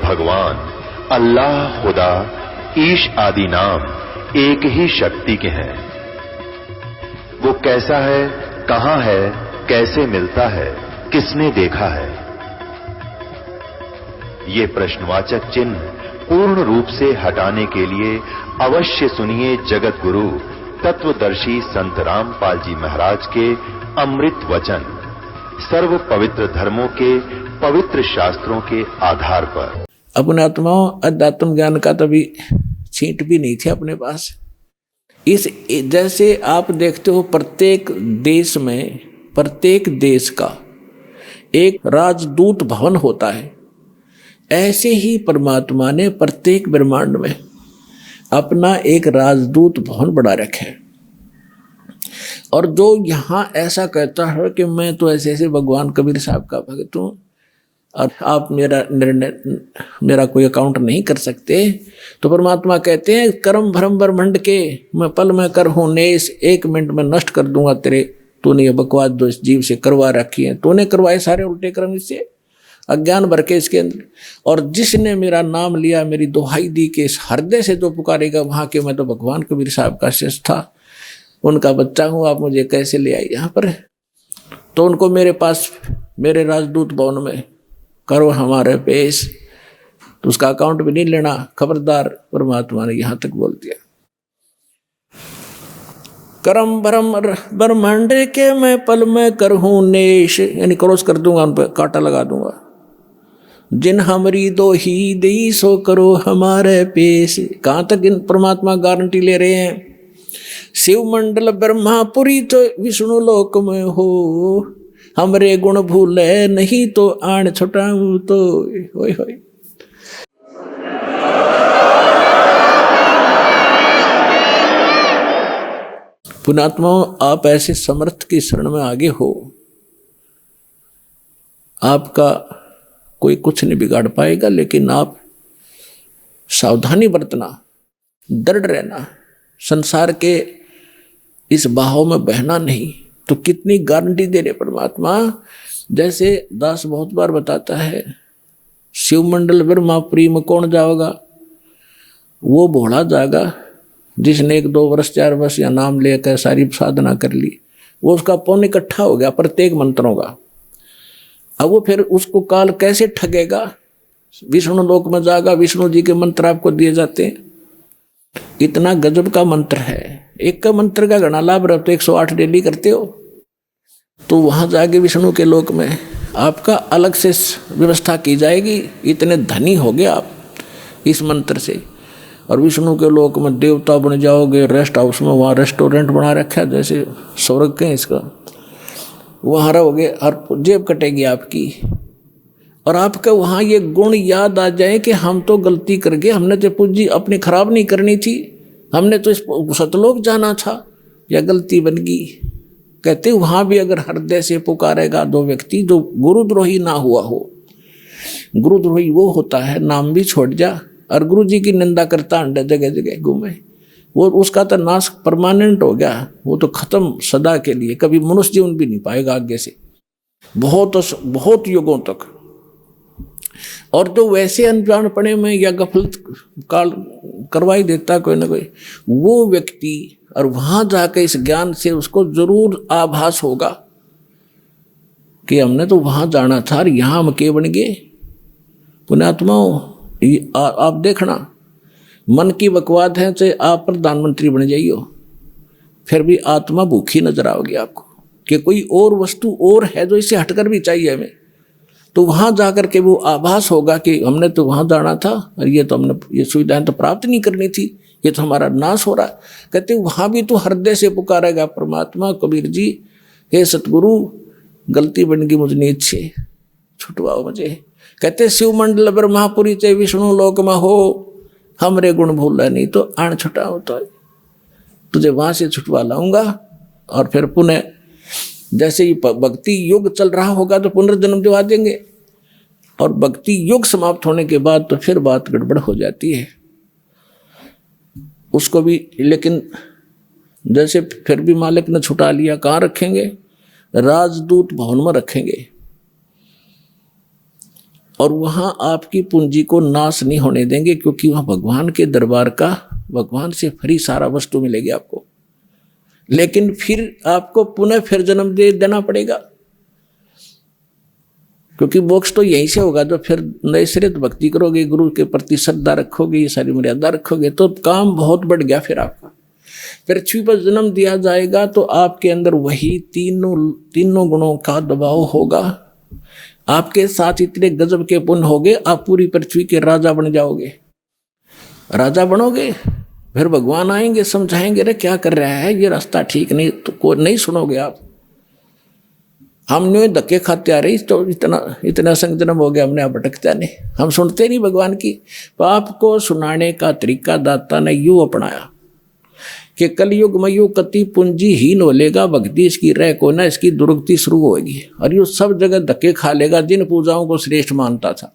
भगवान अल्लाह, खुदा, ईश आदि नाम एक ही शक्ति के हैं। वो कैसा है, कहां है, कैसे मिलता है, किसने देखा है? ये प्रश्नवाचक चिन्ह पूर्ण रूप से हटाने के लिए अवश्य सुनिए जगत गुरु तत्वदर्शी संत रामपाल जी महाराज के अमृत वचन, सर्व पवित्र धर्मों के पवित्र शास्त्रों के आधार पर। अपने आत्माओं, अध्यात्म ज्ञान का तभी छींट भी नहीं थे अपने पास। इस जैसे आप देखते हो प्रत्येक देश में, प्रत्येक देश का एक राजदूत भवन होता है, ऐसे ही परमात्मा ने प्रत्येक ब्रह्मांड में अपना एक राजदूत भवन बना रखा है। और जो यहाँ ऐसा कहता है कि मैं तो ऐसे ऐसे भगवान कबीर साहब का भक्त हूँ और आप मेरा निर्णय, मेरा कोई अकाउंट नहीं कर सकते, तो परमात्मा कहते हैं कर्म भ्रम ब्रह्मंड के मैं पल में कर हूँ नेस, 1 मिनट में नष्ट कर दूंगा तेरे, तूने ये बकवास जो इस जीव से करवा रखी है, तूने करवाए सारे उल्टे कर्म इससे, अज्ञान भर के इसके अंदर। और जिसने मेरा नाम लिया, मेरी दुहाई दी के इस हृदय से जो पुकारेगा वहाँ के, मैं तो भगवान कबीर साहब का शिष्य था, उनका बच्चा हूँ, आप मुझे कैसे ले आए यहाँ पर? तो उनको मेरे पास, मेरे राजदूत भवन में करो हमारे पेश, तो उसका अकाउंट भी नहीं लेना, खबरदार। परमात्मा ने यहाँ तक बोल दिया, करम भरम ब्रह्मांड के मैं पल में करहूँ नेश, यानी क्रॉस कर दूंगा, उन पर कांटा लगा दूंगा। जिन हमरी दो ही दी सो करो हमारे पेश। कहाँ तक इन परमात्मा गारंटी ले रहे हैं? शिव मंडल ब्रह्मापुरी तो विष्णु लोक में हो, हमरे गुण भूले नहीं तो आण छुटाऊं तो। होय होय। पुण्यात्माओं, आप ऐसे समर्थ की शरण में आगे हो, आपका कोई कुछ नहीं बिगाड़ पाएगा, लेकिन आप सावधानी बरतना, दृढ़ रहना, संसार के इस बहाव में बहना नहीं। तो कितनी गारंटी दे रहे परमात्मा। जैसे दास बहुत बार बताता है, शिव मंडल ब्रह्मापुरी में कौन जाओगा? वो भोला जाएगा जिसने 1-2 वर्ष 4 वर्ष या नाम लेकर सारी साधना कर ली, वो उसका पुण्य इकट्ठा हो गया प्रत्येक मंत्रों का। अब वो फिर उसको काल कैसे ठगेगा? विष्णु लोक में जाएगा, विष्णु जी के मंत्र आपको दिए जाते हैं, इतना गजब का मंत्र है। एक का मंत्र का घना लाभ रहा, तो 108 डेली करते हो, तो वहां जाके विष्णु के लोक में आपका अलग से व्यवस्था की जाएगी। इतने धनी हो गए आप इस मंत्र से। और विष्णु के लोक में देवता बन जाओगे, रेस्ट हाउस में, वहाँ रेस्टोरेंट बना रखा है जैसे स्वर्ग के इसका, वहाँ रहोगे और जेब कटेगी आपकी। और आपका वहाँ ये गुण याद आ जाए कि हम तो गलती कर गए, हमने तो पूंजी अपनी खराब नहीं करनी थी, हमने तो इस सतलोक जाना था, या गलती बन गई। कहते वहाँ भी अगर हृदय से पुकारेगा 2 व्यक्ति जो गुरुद्रोही ना हुआ हो। गुरुद्रोही वो होता है नाम भी छोड़ जा और गुरु जी की निंदा करता अंडे जगह जगह घूमे, वो उसका तो नाश परमानेंट हो गया, वो तो खत्म सदा के लिए, कभी मनुष्य जीवन भी नहीं पाएगा आगे से, बहुत युगों तक। और जो वैसे अनजानपने में या गफलत काल करवाई देता कोई ना कोई, वो व्यक्ति, और वहां जाकर इस ज्ञान से उसको जरूर आभास होगा कि हमने तो वहां जाना था और यहाँ हम के बन गए। पुण्यात्माओं, आप देखना, मन की बकवाद है, चाहे आप प्रधानमंत्री बन जाइयो, फिर भी आत्मा भूखी नजर आओगी आपको कि कोई और वस्तु और है जो इससे हटकर भी चाहिए हमें। तो वहां जाकर के वो आभास होगा कि हमने तो वहां जाना था और ये तो हमने ये सुविधाएं तो प्राप्त नहीं करनी थी, ये तो हमारा नाश हो रहा। कहते वहां भी तो हृदय से पुकारेगा परमात्मा, कबीर जी हे सतगुरु गलती बन गई, मुझ नीच से छुटवाओ मुझे। कहते शिव मंडल ब्रह्मापुरी चाहे विष्णु लोक में हो, हमरे गुण भूला नहीं तो आण छुटाओ तो, तुझे वहां से छुटवा लाऊंगा। और फिर पुनः जैसे ही भक्ति युग चल रहा होगा तो पुनर्जन्म दिवा देंगे, और भक्ति युग समाप्त होने के बाद तो फिर बात गड़बड़ हो जाती है उसको भी। लेकिन जैसे फिर भी मालिक ने छुटा लिया, कहाँ रखेंगे? राजदूत भवन में रखेंगे। और वहां आपकी पूंजी को नाश नहीं होने देंगे, क्योंकि वहां भगवान के दरबार का, भगवान से फ्री सारा वस्तु मिलेगी आपको। लेकिन फिर आपको पुनः फिर जन्म दे देना पड़ेगा, क्योंकि मोक्ष तो यहीं से होगा। जो फिर नए सिरे तो भक्ति करोगे, गुरु के प्रति श्रद्धा रखोगे, ये सारी मर्यादा रखोगे, तो काम बहुत बढ़ गया। फिर आपका पृथ्वी पर जन्म दिया जाएगा तो आपके अंदर वही तीनों गुणों का दबाव होगा। आपके साथ इतने गजब के पुण्य होगे, आप पूरी पृथ्वी के राजा बन जाओगे। राजा बनोगे, फिर भगवान आएंगे, समझाएंगे, रे क्या कर रहा है, ये रास्ता ठीक नहीं, तो कोई नहीं सुनोगे आप। हमने धक्के खाते आ रही, तो इतना संग जन्म हो गया, हमने आप भटकता नहीं, हम सुनते नहीं भगवान की। पाप को सुनाने का तरीका दाता ने यूं अपनाया कि कलयुग में यूं कति पूंजी हीन हो लेगा, भक्ति इसकी रह को ना, इसकी दुर्गति शुरू होगी, और यूं सब जगह धक्के खा लेगा। जिन पूजाओं को श्रेष्ठ मानता था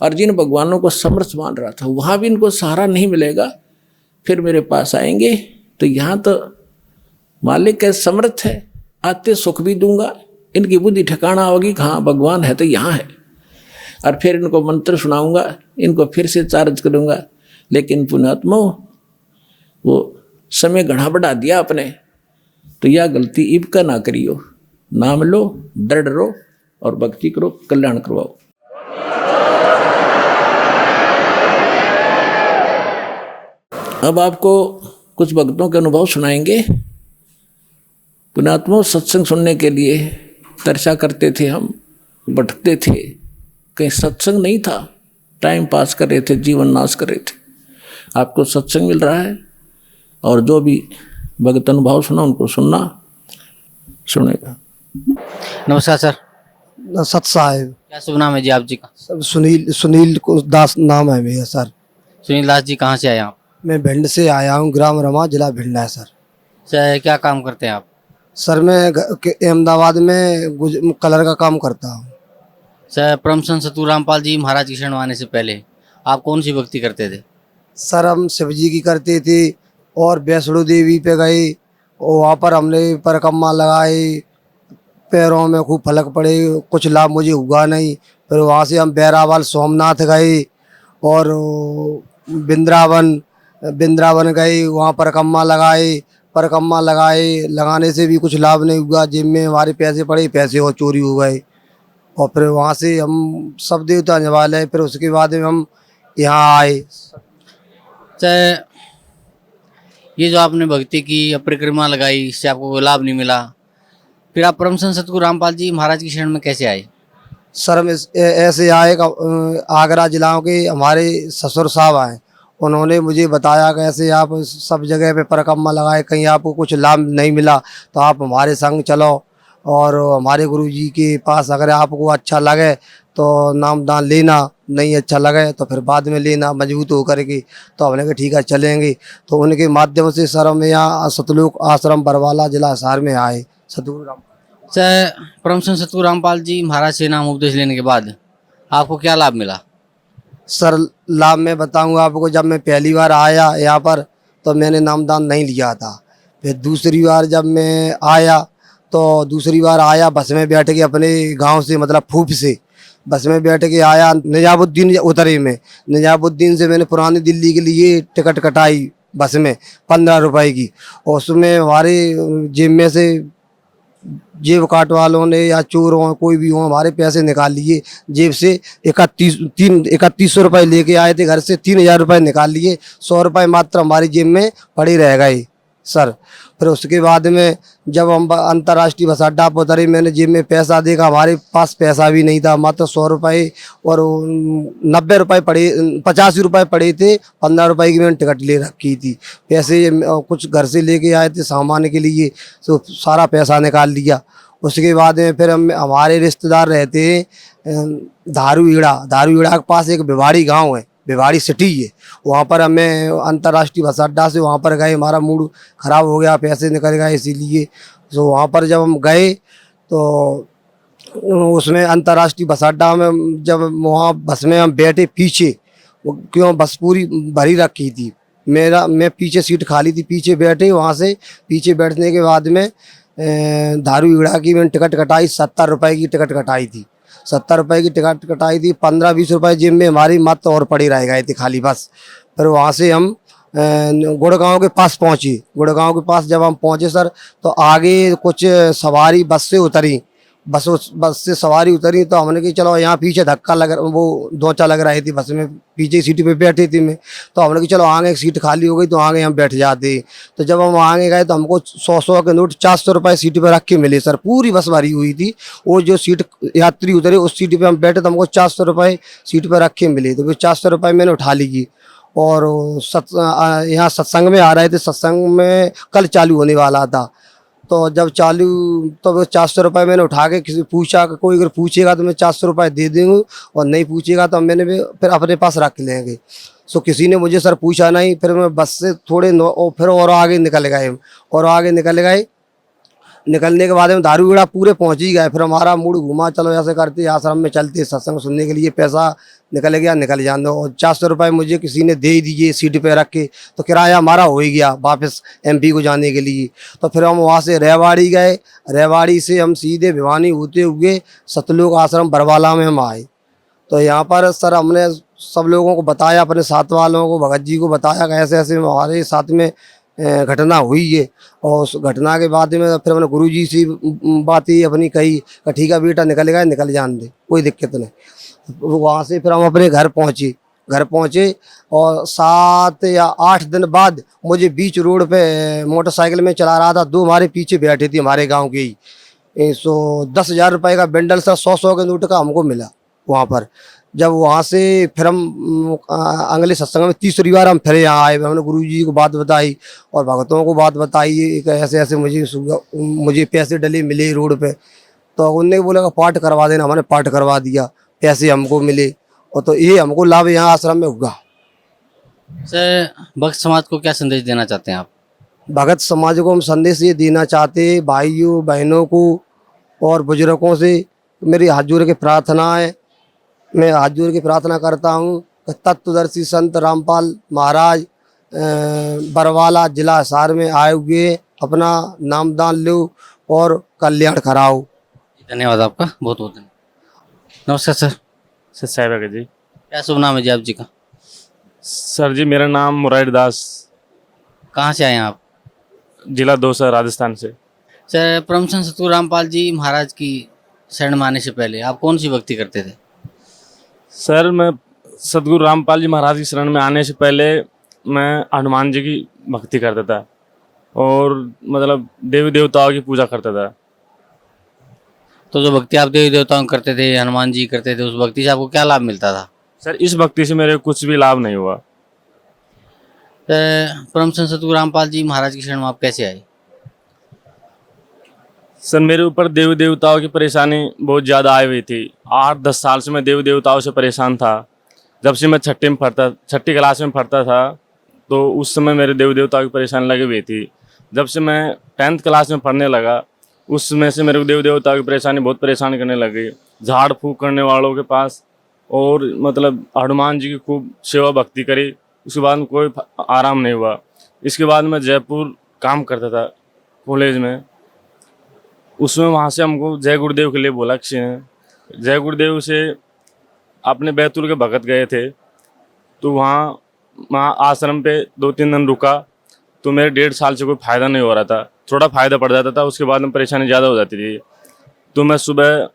और जिन भगवानों को समर्थ मान रहा था, वहां भी इनको सहारा नहीं मिलेगा। फिर मेरे पास आएंगे तो यहाँ तो मालिक है, समर्थ है, आते सुख भी दूंगा, इनकी बुद्धि ठिकाना होगी, हाँ भगवान है तो यहाँ है। और फिर इनको मंत्र सुनाऊंगा, इनको फिर से चार्ज करूंगा। लेकिन पुण्यात्मा, वो समय घड़ा बढ़ा दिया आपने, तो यह गलती इब का ना करियो। नाम लो, दृढ़ रहो और भक्ति करो, कल्याण करवाओ। अब आपको कुछ भक्तों के अनुभव सुनाएंगे। पुण्यात्मा, सत्संग सुनने के लिए तरसा करते थे, हम भटकते थे, कहीं सत्संग नहीं था, टाइम पास कर रहे थे, जीवन नाश कर रहे थे। आपको सत्संग मिल रहा है, और जो भी भगत अनुभव सुना उनको सुनना सुनेगा। नमस्कार सर। सत साहेब। क्या शुभ नाम है जी आप जी का? सब सुनील दास नाम है मेरा सर। सुनील दास जी, कहाँ से आए आप? मैं भिंड से आया हूँ, ग्राम रमा, जिला भिंड है सर। सर क्या काम करते हैं आप? सर मैं अहमदाबाद में कलर का काम करता हूँ। सर परम संत सतगुरु रामपाल जी महाराज की शरण आने से पहले आप कौन सी भक्ति करते थे? सर हम शिव जी की करते थे, और वैष्णो देवी पे गए, और वहाँ पर हमने परिक्रमा लगाए, पैरों में खूब फलक पड़े, कुछ लाभ मुझे हुआ नहीं। फिर वहाँ से हम बैरावाल सोमनाथ गए और वृंदावन गए, वहाँ परिक्रमा लगाने से भी कुछ लाभ नहीं हुआ। जेब में हमारे पैसे पड़े, पैसे और चोरी हो गए। और फिर वहाँ से हम सब देवता निभाले, फिर उसके बाद में हम यहाँ आए। सर ये जो आपने भक्ति की, परिक्रमा लगाई, इससे आपको कोई लाभ नहीं मिला, फिर आप परम संत सतगुरु रामपाल जी महाराज की शरण में कैसे आए? सर हम ऐसे आए, आगरा जिला के हमारे ससुर साहब आए, उन्होंने मुझे बताया कि ऐसे आप सब जगह पे परिक्रमा लगाए, कहीं आपको कुछ लाभ नहीं मिला तो आप हमारे संग चलो, और हमारे गुरु जी के पास अगर आपको अच्छा लगे तो नामदान लेना, नहीं अच्छा लगे तो फिर बाद में लेना मजबूत होकर के। तो हमने कहा ठीक है चलेंगे। तो उनके माध्यम से सर हम यहाँ सतलोक आश्रम बरवाला जिला हिसार में आए। सतगुरु राम सर परम संत सतगुरु रामपाल जी महाराज से नाम उपदेश लेने के बाद आपको क्या लाभ मिला? सर लाभ मैं बताऊंगा आपको। जब मैं पहली बार आया यहाँ पर तो मैंने नामदान नहीं लिया था। फिर दूसरी बार जब मैं आया तो बस में बैठ के अपने गांव से, मतलब फूफ से बस में बैठ के आया निजामुद्दीन उतरे में। निजामुद्दीन से मैंने पुरानी दिल्ली के लिए टिकट कटाई बस में 15 रुपए की, और उसमें हमारे जेब में से जेब काट वालों ने या चोर हो कोई भी हो हमारे पैसे निकाल लिए जेब से। 3100 रुपये लेके आए थे घर से, 3000 रुपये निकाल लिए, 100 रुपये मात्र हमारी जेब में पड़े रह गए सर। फिर उसके बाद में जब हम अंतर्राष्ट्रीय बस अड्डा पर उतरे, मैंने जेब में पैसा देखा, हमारे पास पैसा भी नहीं था, मात्र 100 रुपये और 90 रुपये पड़े, 85 रुपये पड़े थे। 15 रुपये की मैंने टिकट ले रखी थी। पैसे कुछ घर से लेके आए थे सामान के लिए, तो सारा पैसा निकाल लिया। उसके बाद में फिर हमारे रिश्तेदार रहते हैं धारूईड़ा के पास एक भिवाड़ी गाँव है, भिवाड़ी सिटी है, वहाँ पर हमें अंतर्राष्ट्रीय बस अड्डा से वहाँ पर गए। हमारा मूड ख़राब हो गया, पैसे निकल गए, इसीलिए तो वहाँ पर जब हम गए तो उसमें अंतर्राष्ट्रीय बस अड्डा में जब वहाँ बस में हम बैठे पीछे, क्यों बस पूरी भरी रखी थी, मैं पीछे सीट खाली थी, पीछे बैठे। वहाँ से पीछे बैठने के बाद में धारूईड़ा की मैंने टिकट कटाई, 70 रुपये की टिकट कटाई थी। 70 रुपए की टिकट कटाई थी, 15-20 रुपए जेब में हमारी मत और पड़ी रह गई थी खाली बस। फिर वहाँ से हम गुड़गांव के पास पहुँचे। गुड़गांव के पास जब हम पहुँचे सर, तो आगे कुछ सवारी बस से उतरी, बस से सवारी उतरी तो हमने कि चलो यहाँ पीछे धक्का लग, वो दोचा लग रही थी बस में, पीछे सीट पे बैठी थी मैं, तो हमने कि चलो आगे एक सीट खाली हो गई तो आगे हम बैठ जाते। तो जब हम आगे गए तो हमको 100-100 के नोट 400 रुपये सीट पे रख के मिले सर। पूरी बस भरी हुई थी, वो जो सीट यात्री उतरे उस सीट पे हम बैठे तो हमको 400 रुपये सीट पे रख के मिले। तो फिर 400 रुपये मैंने उठा ली और यहाँ सत्संग में आ रहे थे। सत्संग में कल चालू होने वाला था, तो जब चालू तो वो 400 रुपये मैंने उठा के किसी पूछा कि कोई अगर पूछेगा तो मैं 400 रुपये दे दूँगा और नहीं पूछेगा तो मैंने भी फिर अपने पास रख लेंगे। सो किसी ने मुझे सर पूछा नहीं। फिर मैं बस से थोड़े फिर और आगे निकल गए और आगे निकल गए। निकलने के बाद हम दारूगढ़ा पूरे पहुंच ही गए। फिर हमारा मूड घुमा, चलो ऐसे करते आश्रम में चलते सत्संग सुनने के लिए। पैसा निकल गया, निकल जान दो। और 400 रुपये मुझे किसी ने दे दीजिए सीट पे रख के, तो किराया हमारा हो ही गया वापस MP को जाने के लिए। तो फिर हम वहाँ से रेवाड़ी गए। रेवाड़ी से हम सीधे भिवानी होते हुए सतलोक आश्रम बरवाला में हम आए। तो यहाँ पर सर हमने सब लोगों को बताया, अपने साथ वालों को, भगत जी को बताया कि ऐसे ऐसे हमारे साथ में घटना हुई है। और उस घटना के बाद में फिर हमने गुरुजी से बात ही अपनी कही कि ठीक है बेटा निकल गए, निकल जान दे, कोई दिक्कत नहीं। वहाँ से फिर हम अपने घर पहुँचे और 7 या 8 दिन बाद मुझे बीच रोड पे मोटरसाइकिल में चला रहा था, 2 हमारे पीछे बैठे थे हमारे गाँव के ही। 10,000 रुपये का बंडल सर 100-100 के नोट का हमको मिला वहाँ पर। जब वहाँ से फिर हम अगले सत्संग में तीसरी बार हम फिर यहाँ आए। हमने गुरुजी को बात बताई और भगतों को बात बताई कि ऐसे ऐसे मुझे पैसे डले मिले रोड पे। तो उनने बोला कि पाठ करवा देना, हमने पाठ करवा दिया, पैसे हमको मिले। और तो ये हमको लाभ यहाँ आश्रम में हुआ। सर, भक्त समाज को क्या संदेश देना चाहते हैं आप? भगत समाज को हम संदेश ये देना चाहते हैं, भाइयों बहनों को और बुजुर्गों से मेरी हाथ जोड़ के प्रार्थना है। मैं हाथ जोड़ के प्रार्थना करता हूँ कि तत्वदर्शी संत रामपाल महाराज बरवाला जिला हिसार में आए हुए अपना नामदान लो और कल्याण कराओ। धन्यवाद आपका, बहुत बहुत धन्यवाद। नमस्कार सर। सर साहिब जी। क्या शुभ नाम है जी आप जी का? सर जी मेरा नाम मुरारी दास, कहाँ से आए हैं आप? जिला दौसा, राजस्थान से। सर, परम संत सतगुरु रामपाल जी महाराज की शरण में आने से पहले आप कौन सी भक्ति करते थे? सर मैं सतगुरु रामपाल जी महाराज की शरण में आने से पहले मैं हनुमान जी की भक्ति करता था और मतलब देवी देवताओं की पूजा करता था। तो जो भक्ति आप देवी देवताओं की करते थे, हनुमान जी करते थे, उस भक्ति से आपको क्या लाभ मिलता था? सर इस भक्ति से मेरे कुछ भी लाभ नहीं हुआ। परम संत सतगुरु रामपाल जी महाराज की शरण में आप कैसे आए? सर मेरे ऊपर देवी देवताओं की परेशानी बहुत ज़्यादा आई हुई थी। 8-10 साल से मैं देवी देवताओं से परेशान था। जब से मैं छठी क्लास में पढ़ता था तो उस समय मेरे देवी देवताओं की परेशानी लगी हुई थी। जब से मैं 10th क्लास में पढ़ने लगा उस समय से मेरे को देवी देवताओं की परेशानी बहुत परेशान करने लगी। झाड़ फूँक करने वालों के पास और मतलब हनुमान जी की खूब सेवा भक्ति करी, उसके बाद में कोई आराम नहीं हुआ। इसके बाद मैं जयपुर काम करता था कॉलेज में, उसमें वहाँ से हमको जय गुरुदेव के लिए बोला किसी ने। जय गुरुदेव से अपने बैतूल के भगत गए थे, तो वहाँ आश्रम पे 2-3 दिन रुका तो मेरे 1.5 साल से कोई फ़ायदा नहीं हो रहा था। थोड़ा फ़ायदा पड़ जाता था, उसके बाद में परेशानी ज़्यादा हो जाती थी। तो मैं सुबह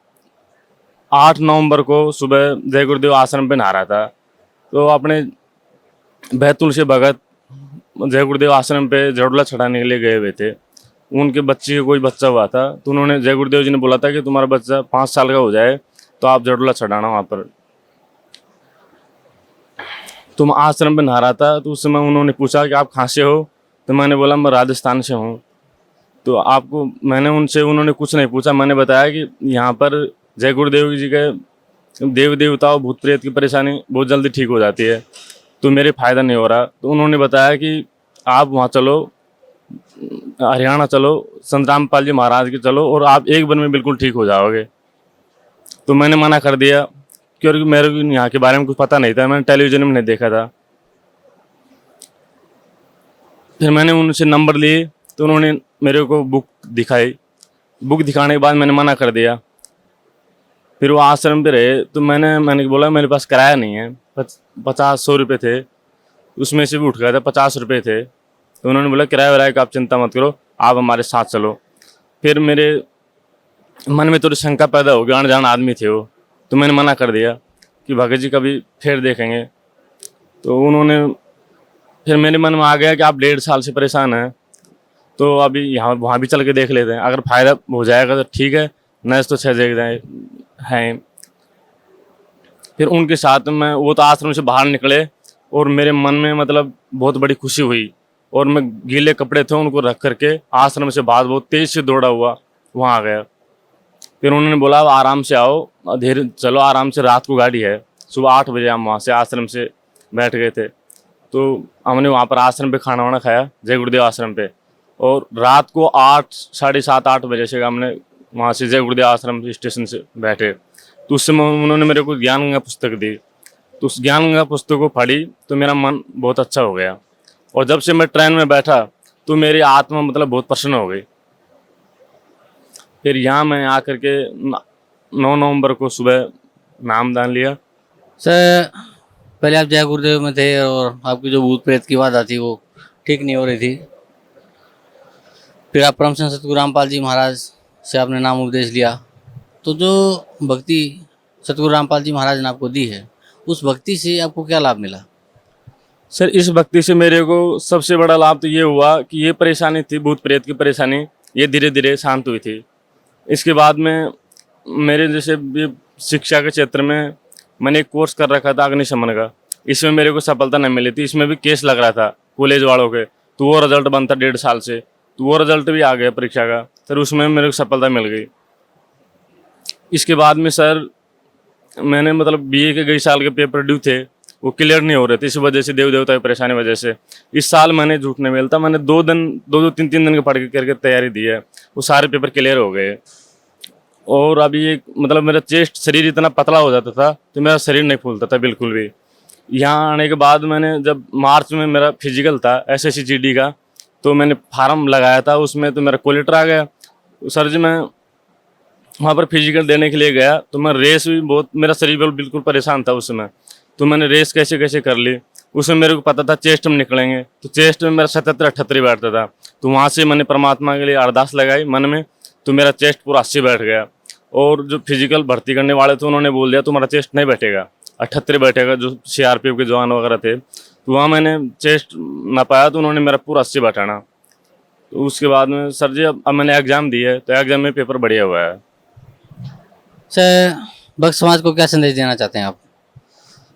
8 नवंबर को सुबह जय गुरुदेव आश्रम पे नहा रहा था, तो अपने बैतूल से भगत जय गुरुदेव आश्रम पे जड़ोला चढ़ाने के लिए गए हुए थे। उनके बच्चे का कोई बच्चा हुआ था, तो उन्होंने जय गुरुदेव जी ने बोला था कि तुम्हारा बच्चा 5 साल का हो जाए तो आप जड़ोला चढ़ाना वहाँ पर। तो मैं आश्रम पे नहा रहा था, तो उस समय उन्होंने पूछा कि आप कहाँ से हो? तो मैंने बोला मैं राजस्थान से हूँ। तो आपको मैंने उन्होंने कुछ नहीं पूछा, मैंने बताया कि यहाँ पर जय गुरुदेव जी के देव देवताओं भूत प्रेत की परेशानी बहुत जल्दी ठीक हो जाती है, तो मेरे फ़ायदा नहीं हो रहा। तो उन्होंने बताया कि आप वहाँ चलो, हरियाणा चलो, संत रामपाल जी महाराज के चलो और आप 1 दिन में बिल्कुल ठीक हो जाओगे। तो मैंने मना कर दिया क्योंकि मेरे को यहाँ के बारे में कुछ पता नहीं था, मैंने टेलीविजन में नहीं देखा था। फिर मैंने उनसे नंबर लिए तो उन्होंने मेरे को बुक दिखाई। बुक दिखाने के बाद मैंने मना कर दिया। फिर वो आश्रम पे रहे तो मैंने बोला मेरे पास किराया नहीं है, 50-100 रुपये थे, उसमें से भी उठ गए थे, 50 रुपये थे। तो उन्होंने बोला किराया वराया का आप चिंता मत करो, आप हमारे साथ चलो। फिर मेरे मन में थोड़ी शंका पैदा हो गई, अनजान आदमी थे वो, तो मैंने मना कर दिया कि भगत जी कभी फिर देखेंगे। तो उन्होंने फिर मेरे मन में आ गया कि आप 1.5 साल से परेशान हैं, तो अभी यहाँ वहाँ भी चल के देख लेते हैं, अगर फ़ायदा हो जाएगा तो ठीक है, नहीं तो 6 जगह हैं। फिर उनके साथ में वो तो आश्रम से बाहर निकले और मेरे मन में मतलब बहुत बड़ी खुशी हुई, और मैं गीले कपड़े थे उनको रख करके आश्रम से बाहर बहुत तेज़ से दौड़ा हुआ वहाँ आ गया। फिर उन्होंने बोला अब आराम से आओ, धीरे चलो आराम से, रात को गाड़ी है। सुबह 8 बजे हम वहाँ से आश्रम से बैठ गए थे। तो हमने वहाँ पर आश्रम पे खाना वाना खाया, जय गुरुदेव आश्रम पे, और रात को 8, साढ़े 7-8 बजे से हमने वहाँ से जय गुरुदेव आश्रम स्टेशन से बैठे। तो उस समय उन्होंने मेरे को ज्ञान गंगा पुस्तक दी, तो उस ज्ञान गंगा पुस्तक को पढ़ी तो मेरा मन बहुत अच्छा हो गया, और जब से मैं ट्रेन में बैठा तो मेरी आत्मा मतलब बहुत प्रसन्न हो गई। फिर यहाँ मैं आकर के 9 नवंबर को सुबह नामदान लिया। सर पहले आप जय गुरुदेव में थे और आपकी जो भूत प्रेत की बात आती वो ठीक नहीं हो रही थी, फिर आप परम संत सतगुरु रामपाल जी महाराज से आपने नाम उपदेश लिया, तो जो भक्ति सतगुरु रामपाल जी महाराज ने आपको दी है, उस भक्ति से आपको क्या लाभ मिला? सर इस भक्ति से मेरे को सबसे बड़ा लाभ तो ये हुआ कि ये परेशानी थी, भूत प्रेत की परेशानी, ये धीरे धीरे शांत हुई थी। इसके बाद में मेरे जैसे शिक्षा के क्षेत्र में मैंने एक कोर्स कर रखा था अग्निशमन का, इसमें मेरे को सफलता नहीं मिली थी, इसमें भी केस लग रहा था कॉलेज वालों के, तो वो रिजल्ट बनता 1.5 साल से, तो वो रिजल्ट भी आ गया परीक्षा का, सर उसमें मेरे को सफलता मिल गई। इसके बाद में सर मैंने मतलब बीए के कई साल के पेपर ड्यू थे, वो क्लियर नहीं हो रहे थे, इस वजह से देव देवता की परेशानी वजह से इस साल मैंने झूठ नहीं मिलता, मैंने 2-3 दिन के पढ़ के करके तैयारी दी है, वो सारे पेपर क्लियर हो गए। और अभी एक मतलब मेरा चेस्ट शरीर इतना पतला हो जाता था तो मेरा शरीर नहीं फूलता था बिल्कुल भी। यहाँ आने के बाद मैंने जब मार्च में मेरा फिजिकल था SSC-GD का, तो मैंने फार्म लगाया था, उसमें तो मेरा क्वालिटर आ गया। सर जी मैं वहाँ पर फिजिकल देने के लिए गया तो मैं रेस भी बहुत, मेरा शरीर बिल्कुल परेशान था उस समय, तो मैंने रेस कैसे कैसे कर ली। उसमें मेरे को पता था चेस्ट में निकलेंगे, तो चेस्ट में मेरा 77-78 बैठता था, तो वहाँ से मैंने परमात्मा के लिए अरदास लगाई मन में, तो मेरा चेस्ट पूरा 80 बैठ गया। और जो फिजिकल भर्ती करने वाले थे उन्होंने बोल दिया तुम्हारा चेस्ट नहीं बैठेगा, 78 बैठेगा, जो CRPF के जवान वगैरह थे। तो वहाँ मैंने चेस्ट ना पाया तो उन्होंने मेरा पूरा 80 बैठाना। तो उसके बाद में सर जी अब मैंने एग्ज़ाम दी है, तो एग्ज़ाम में पेपर बढ़िया हुआ है। सर भक्त समाज को क्या संदेश देना चाहते हैं आप?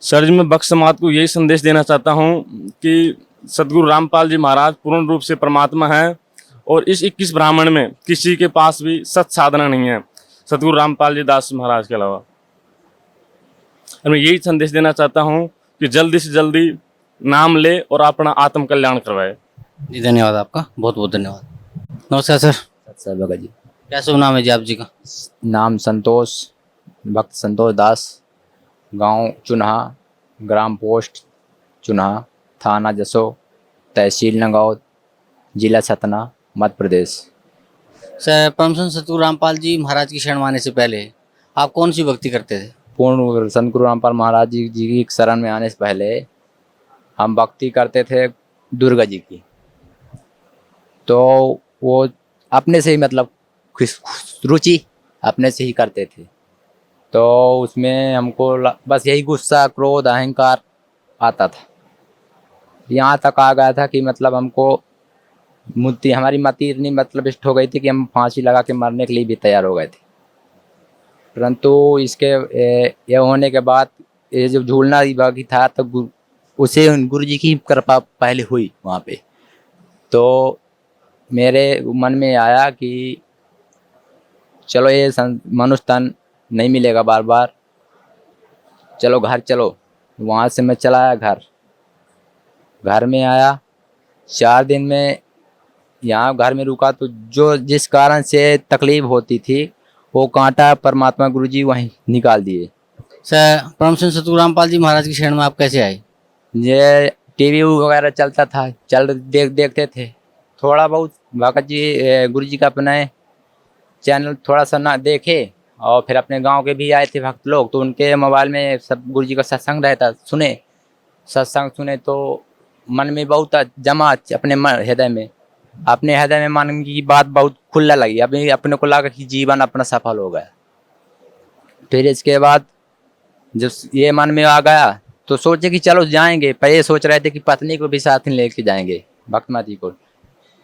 सर जी मैं भक्त समाज को यही संदेश देना चाहता हूँ कि सतगुरु रामपाल जी महाराज पूर्ण रूप से परमात्मा है, और इस 21 ब्राह्मण में किसी के पास भी सत साधना नहीं है सतगुरु रामपाल जी दास महाराज के अलावा। और मैं यही संदेश देना चाहता हूँ कि जल्दी से जल्दी नाम ले और अपना आत्म कल्याण करवाए। जी धन्यवाद आपका, बहुत बहुत धन्यवाद। नमस्कार सर। सर भगत जी। क्या शुभ नाम है जी आप जी का? नाम संतोष, भक्त संतोष दास, गांव चुन्हा, ग्राम पोस्ट चुन्हा, थाना जसो, तहसील नगौद, जिला सतना, मध्य प्रदेश। सर परम संत सतगुरु रामपाल जी महाराज की शरण में आने से पहले आप कौन सी भक्ति करते थे? पूर्ण संत गुरु रामपाल महाराज जी की शरण में आने से पहले हम भक्ति करते थे दुर्गा जी की, तो वो अपने से ही मतलब रुचि अपने से ही करते थे, तो उसमें हमको बस यही गुस्सा, क्रोध, अहंकार आता था। यहाँ तक आ गया था कि मतलब हमको हमारी मति इतनी मतलब इष्ट हो गई थी कि हम फांसी लगा के मरने के लिए भी तैयार हो गए थे। परंतु इसके ये होने के बाद ये जो झूलना बाकी था तो उसे गुरु जी की कृपा पहले हुई वहाँ पे, तो मेरे मन में आया कि चलो ये मनुष्य तन नहीं मिलेगा बार बार, चलो घर चलो। वहाँ से मैं चला आया घर में आया, 4 दिन में यहाँ घर में रुका, तो जो जिस कारण से तकलीफ होती थी वो कांटा परमात्मा गुरुजी वहीं निकाल दिए। सर परम संत सतगुरु रामपाल जी महाराज की शरण में आप कैसे आए? ये टीवी वगैरह चलता था, देखते थे थोड़ा बहुत, भगत जी गुरुजी का अपने चैनल थोड़ा सा ना देखे और फिर अपने गांव के भी आए थे भक्त लोग, तो उनके मोबाइल में सब गुरु जी का सत्संग रहता, सत्संग सुने तो मन में बहुत जमा अपने हृदय में मन की बात बहुत खुला लगी। अभी अपने को लगा कि जीवन अपना सफल हो गया। फिर इसके बाद जब ये मन में आ गया तो सोचे कि चलो जाएंगे। पहले सोच रहे थे कि पत्नी को भी साथ में लेके जाएंगे, भक्तमती को,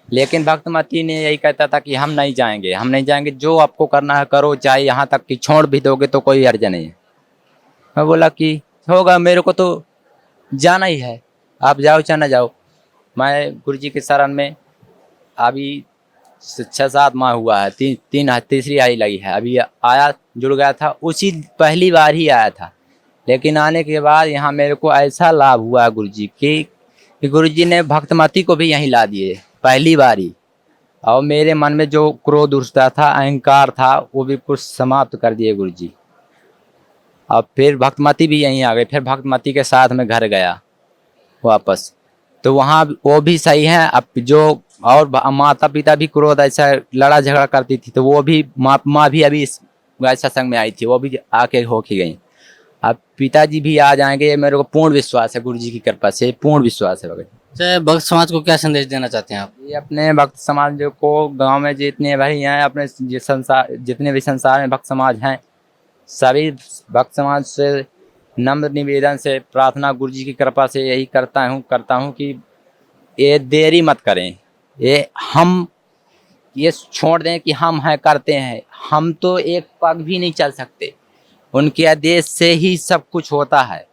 लेकिन भक्तमती ने यही कहता था कि हम नहीं जाएंगे, जो आपको करना है करो, चाहे यहाँ तक कि छोड़ भी दोगे तो कोई अर्ज नहीं है। मैं बोला कि होगा, मेरे को तो जाना ही है, आप जाओ चाहे ना जाओ। मैं गुरु जी के शरण में अभी 6-7 माह हुआ है, तीसरी आई लगी है। अभी आया, जुड़ गया था, उसी पहली बार ही आया था, लेकिन आने के बाद यहाँ मेरे को ऐसा लाभ हुआ गुरु जी कि गुरु जी ने भक्तमती को भी यहीं ला दिए पहली बार ही। और मेरे मन में जो क्रोध उठता था, अहंकार था, वो भी कुछ समाप्त कर दिए गुरु जी। अब फिर भक्तमती भी यहीं आ गई। फिर भक्तमती के साथ में घर गया वापस, तो वहाँ वो भी सही है। अब जो और माता पिता भी क्रोध ऐसा लड़ा झगड़ा करती थी, तो वो भी माँ भी अभी इस सत्संग में आई थी, वो भी आके होके गई। अब पिताजी भी आ जाएंगे, ये मेरे को पूर्ण विश्वास है, गुरु जी की कृपा से पूर्ण विश्वास है। अच्छा, भक्त समाज को क्या संदेश देना चाहते हैं आप? ये अपने भक्त समाज को, गांव में जितने भाई हैं, अपने जितने भी संसार में भक्त समाज हैं, सभी भक्त समाज से नम्र निवेदन से प्रार्थना गुरु जी की कृपा से यही करता हूँ कि ये देरी मत करें, ये छोड़ दें कि हम हैं, करते हैं। हम तो एक पग भी नहीं चल सकते, उनके आदेश से ही सब कुछ होता है।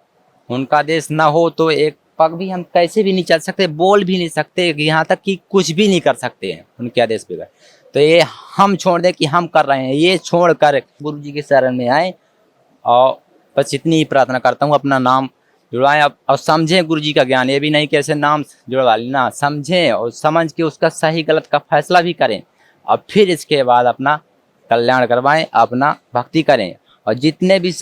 उनका आदेश ना हो तो एक पग भी हम कैसे भी नहीं चल सकते, बोल भी नहीं सकते, यहाँ तक कि कुछ भी नहीं कर सकते हैं उनके आदेश पे। तो ये हम छोड़ दें कि हम कर रहे हैं, ये छोड़ कर गुरु जी के शरण में आए। और बस इतनी ही प्रार्थना करता हूँ, अपना नाम जुड़वाएं और समझें गुरु जी का ज्ञान। ये भी नहीं कि ऐसे नाम जुड़वा लेना, समझें और समझ के उसका सही गलत का फैसला भी करें, और फिर इसके बाद अपना कल्याण करवाएं, अपना भक्ति करें। और जितने भी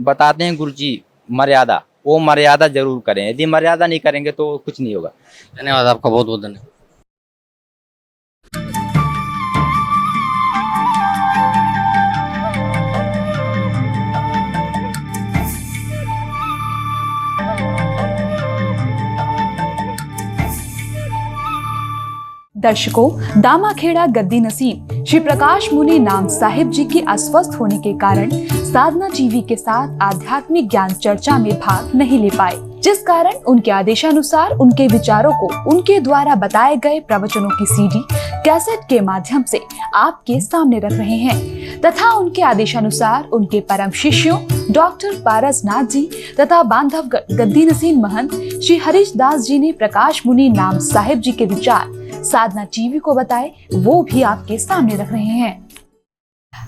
बताते हैं गुरु जी मर्यादा, वो मर्यादा जरूर करें। यदि मर्यादा नहीं करेंगे तो कुछ नहीं होगा। धन्यवाद आपका, बहुत बहुत धन्यवाद। दर्शकों, दामाखेड़ा गद्दी नसीब श्री प्रकाश मुनि नाम साहिब जी के अस्वस्थ होने के कारण साधना टीवी के साथ आध्यात्मिक ज्ञान चर्चा में भाग नहीं ले पाए, जिस कारण उनके आदेशानुसार उनके विचारों को उनके द्वारा बताए गए प्रवचनों की सीडी कैसेट के माध्यम से आपके सामने रख रहे हैं, तथा उनके आदेशानुसार उनके परम शिष्यों डॉक्टर पारसनाथ जी तथा बांधवगढ़ गद्दी नसीब महंत श्री हरीश दास जी ने प्रकाश मुनि नाम साहिब जी के विचार साधना टीवी को बताए, वो भी आपके सामने रख रहे हैं।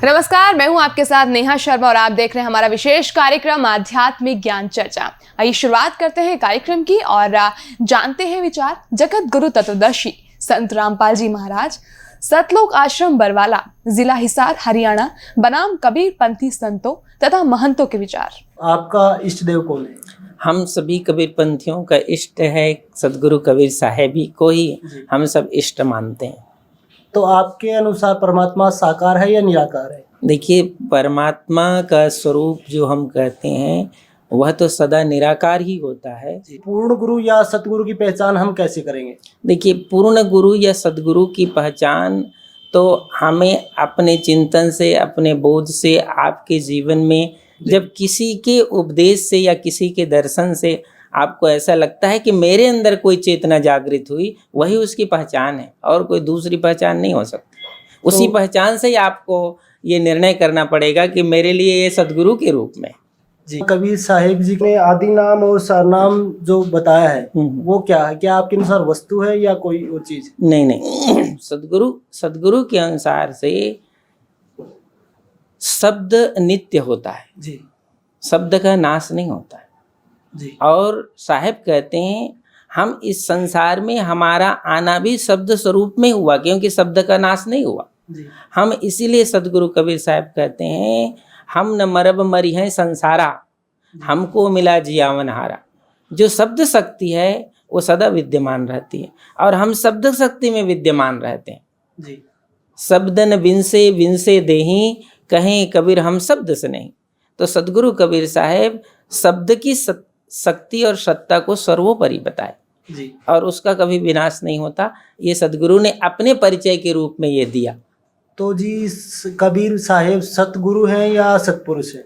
नमस्कार, मैं हूं आपके साथ नेहा शर्मा और आप देख रहे हैं हमारा विशेष कार्यक्रम आध्यात्मिक ज्ञान चर्चा। आइए शुरुआत करते हैं कार्यक्रम की और जानते हैं विचार जगत गुरु तत्वदर्शी संत रामपाल जी महाराज, सतलोक आश्रम बरवाला, जिला हिसार, हरियाणा, बनाम कबीर पंथी संतों तथा महंतों के विचार। आपका इष्ट देव कौन है? हम सभी कबीर पंथियों का इष्ट है सदगुरु कबीर साहेब ही को ही हम सब इष्ट मानते हैं। तो आपके अनुसार परमात्मा साकार है या निराकार है? देखिए, परमात्मा का स्वरूप जो हम कहते हैं वह तो सदा निराकार ही होता है। पूर्ण गुरु या सतगुरु की पहचान हम कैसे करेंगे? देखिए, पूर्ण गुरु या सदगुरु की पहचान तो हमें अपने चिंतन से, अपने बोध से, आपके जीवन में जब किसी के उपदेश से या किसी के दर्शन से आपको ऐसा लगता है कि मेरे अंदर कोई चेतना जागृत हुई, वही उसकी पहचान है, और कोई दूसरी पहचान नहीं हो सकती। उसी पहचान से ही आपको ये निर्णय करना पड़ेगा कि मेरे लिए ये सदगुरु के रूप में। जी, कबीर साहिब जी ने आदि नाम और सरनाम जो बताया है वो क्या है? क्या आपके अनुसार वस्तु है या कोई और चीज? नहीं, सदगुरु के अनुसार से शब्द नित्य होता है जी, शब्द का नाश नहीं होता है जी। और साहब कहते हैं हम इस संसार में हमारा आना भी शब्द स्वरूप में हुआ, क्योंकि शब्द का नाश नहीं हुआ जी। हम इसीलिए सदगुरु कबीर साहब कहते हैं हम न मरब मरी हैं संसारा, हमको मिला जियावन हारा। जो शब्द शक्ति है वो सदा विद्यमान रहती है, और हम शब्द शक्ति में विद्यमान रहते हैं। जी। शब्दन विंसे विंसे देही कहें कबीर हम शब्द से नहीं, तो सदगुरु कबीर साहब शब्द की शक्ति और सत्ता को सर्वोपरि बताए जी। और उसका कभी विनाश नहीं होता। ये सदगुरु ने अपने परिचय के रूप में ये दिया। तो जी कबीर साहेब सतगुरु हैं या सतपुरुष है,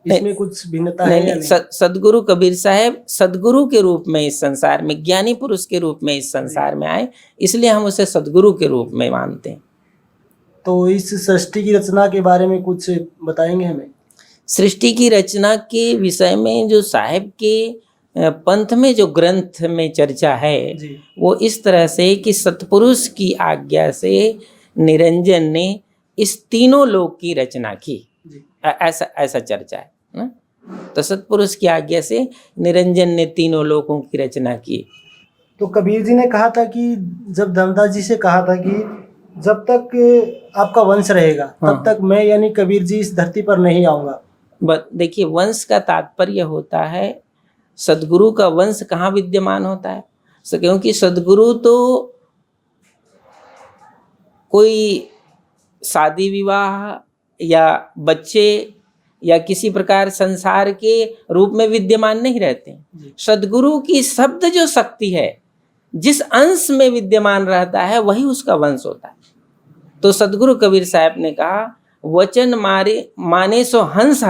इसमें कुछ भिन्नता है या नहीं? सदगुरु कबीर साहब सदगुरु के रूप में इस संसार में, ज्ञानी पुरुष के रूप में इस संसार में आए, इसलिए हम उसे सदगुरु के रूप में मानते हैं। तो इस सृष्टि की रचना के बारे में कुछ बताएंगे हमें? सृष्टि की रचना के विषय में जो साहेब के पंथ में जो ग्रंथ में चर्चा है जी। वो इस तरह से कि सतपुरुष की आज्ञा से निरंजन ने इस तीनों लोक की रचना की, ऐसा चर्चा है ना। तो सतपुरुष की आज्ञा से निरंजन ने तीनों लोकों की रचना की। तो कबीर जी ने कहा था कि जब धर्मदास जी से कहा था कि जब तक आपका वंश रहेगा तब तक मैं यानी कबीर जी इस धरती पर नहीं आऊंगा। देखिए, वंश का तात्पर्य होता है सदगुरु का वंश कहाँ विद्यमान होता है, क्योंकि सदगुरु तो कोई शादी विवाह या बच्चे या किसी प्रकार संसार के रूप में विद्यमान नहीं रहते। सदगुरु की शब्द जो शक्ति है जिस अंश में विद्यमान रहता है वही उसका वंश होता है। तो सदगुरु कबीर साहब ने कहा वचन माने सो हंस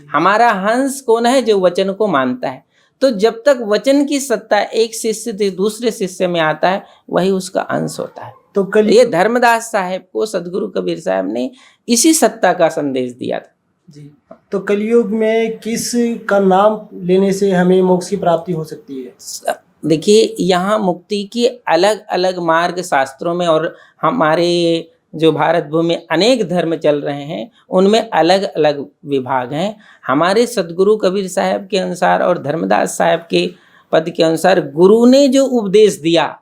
हमारा हंस कौन है? जो वचन को मानता है। तो जब तक वचन की सत्ता एक शिष्य से दूसरे शिष्य में आता है वही उसका अंश होता है। तो ये धर्मदास साहब को सदगुरु कबीर साहब ने इसी सत्ता का संदेश दिया था जी। तो कलयुग में किस का नाम लेने से हमें मोक्ष की प्राप्ति हो सकती है? देखिए, यहाँ मुक्ति की अलग अलग मार्ग शास्त्रों में और हमारे जो भारत भूमि में अनेक धर्म चल रहे हैं उनमें अलग अलग विभाग हैं। हमारे सदगुरु कबीर साहब के अनुसार और धर्मदास साहब के पद के अनुसार गुरु ने जो उपदेश दिया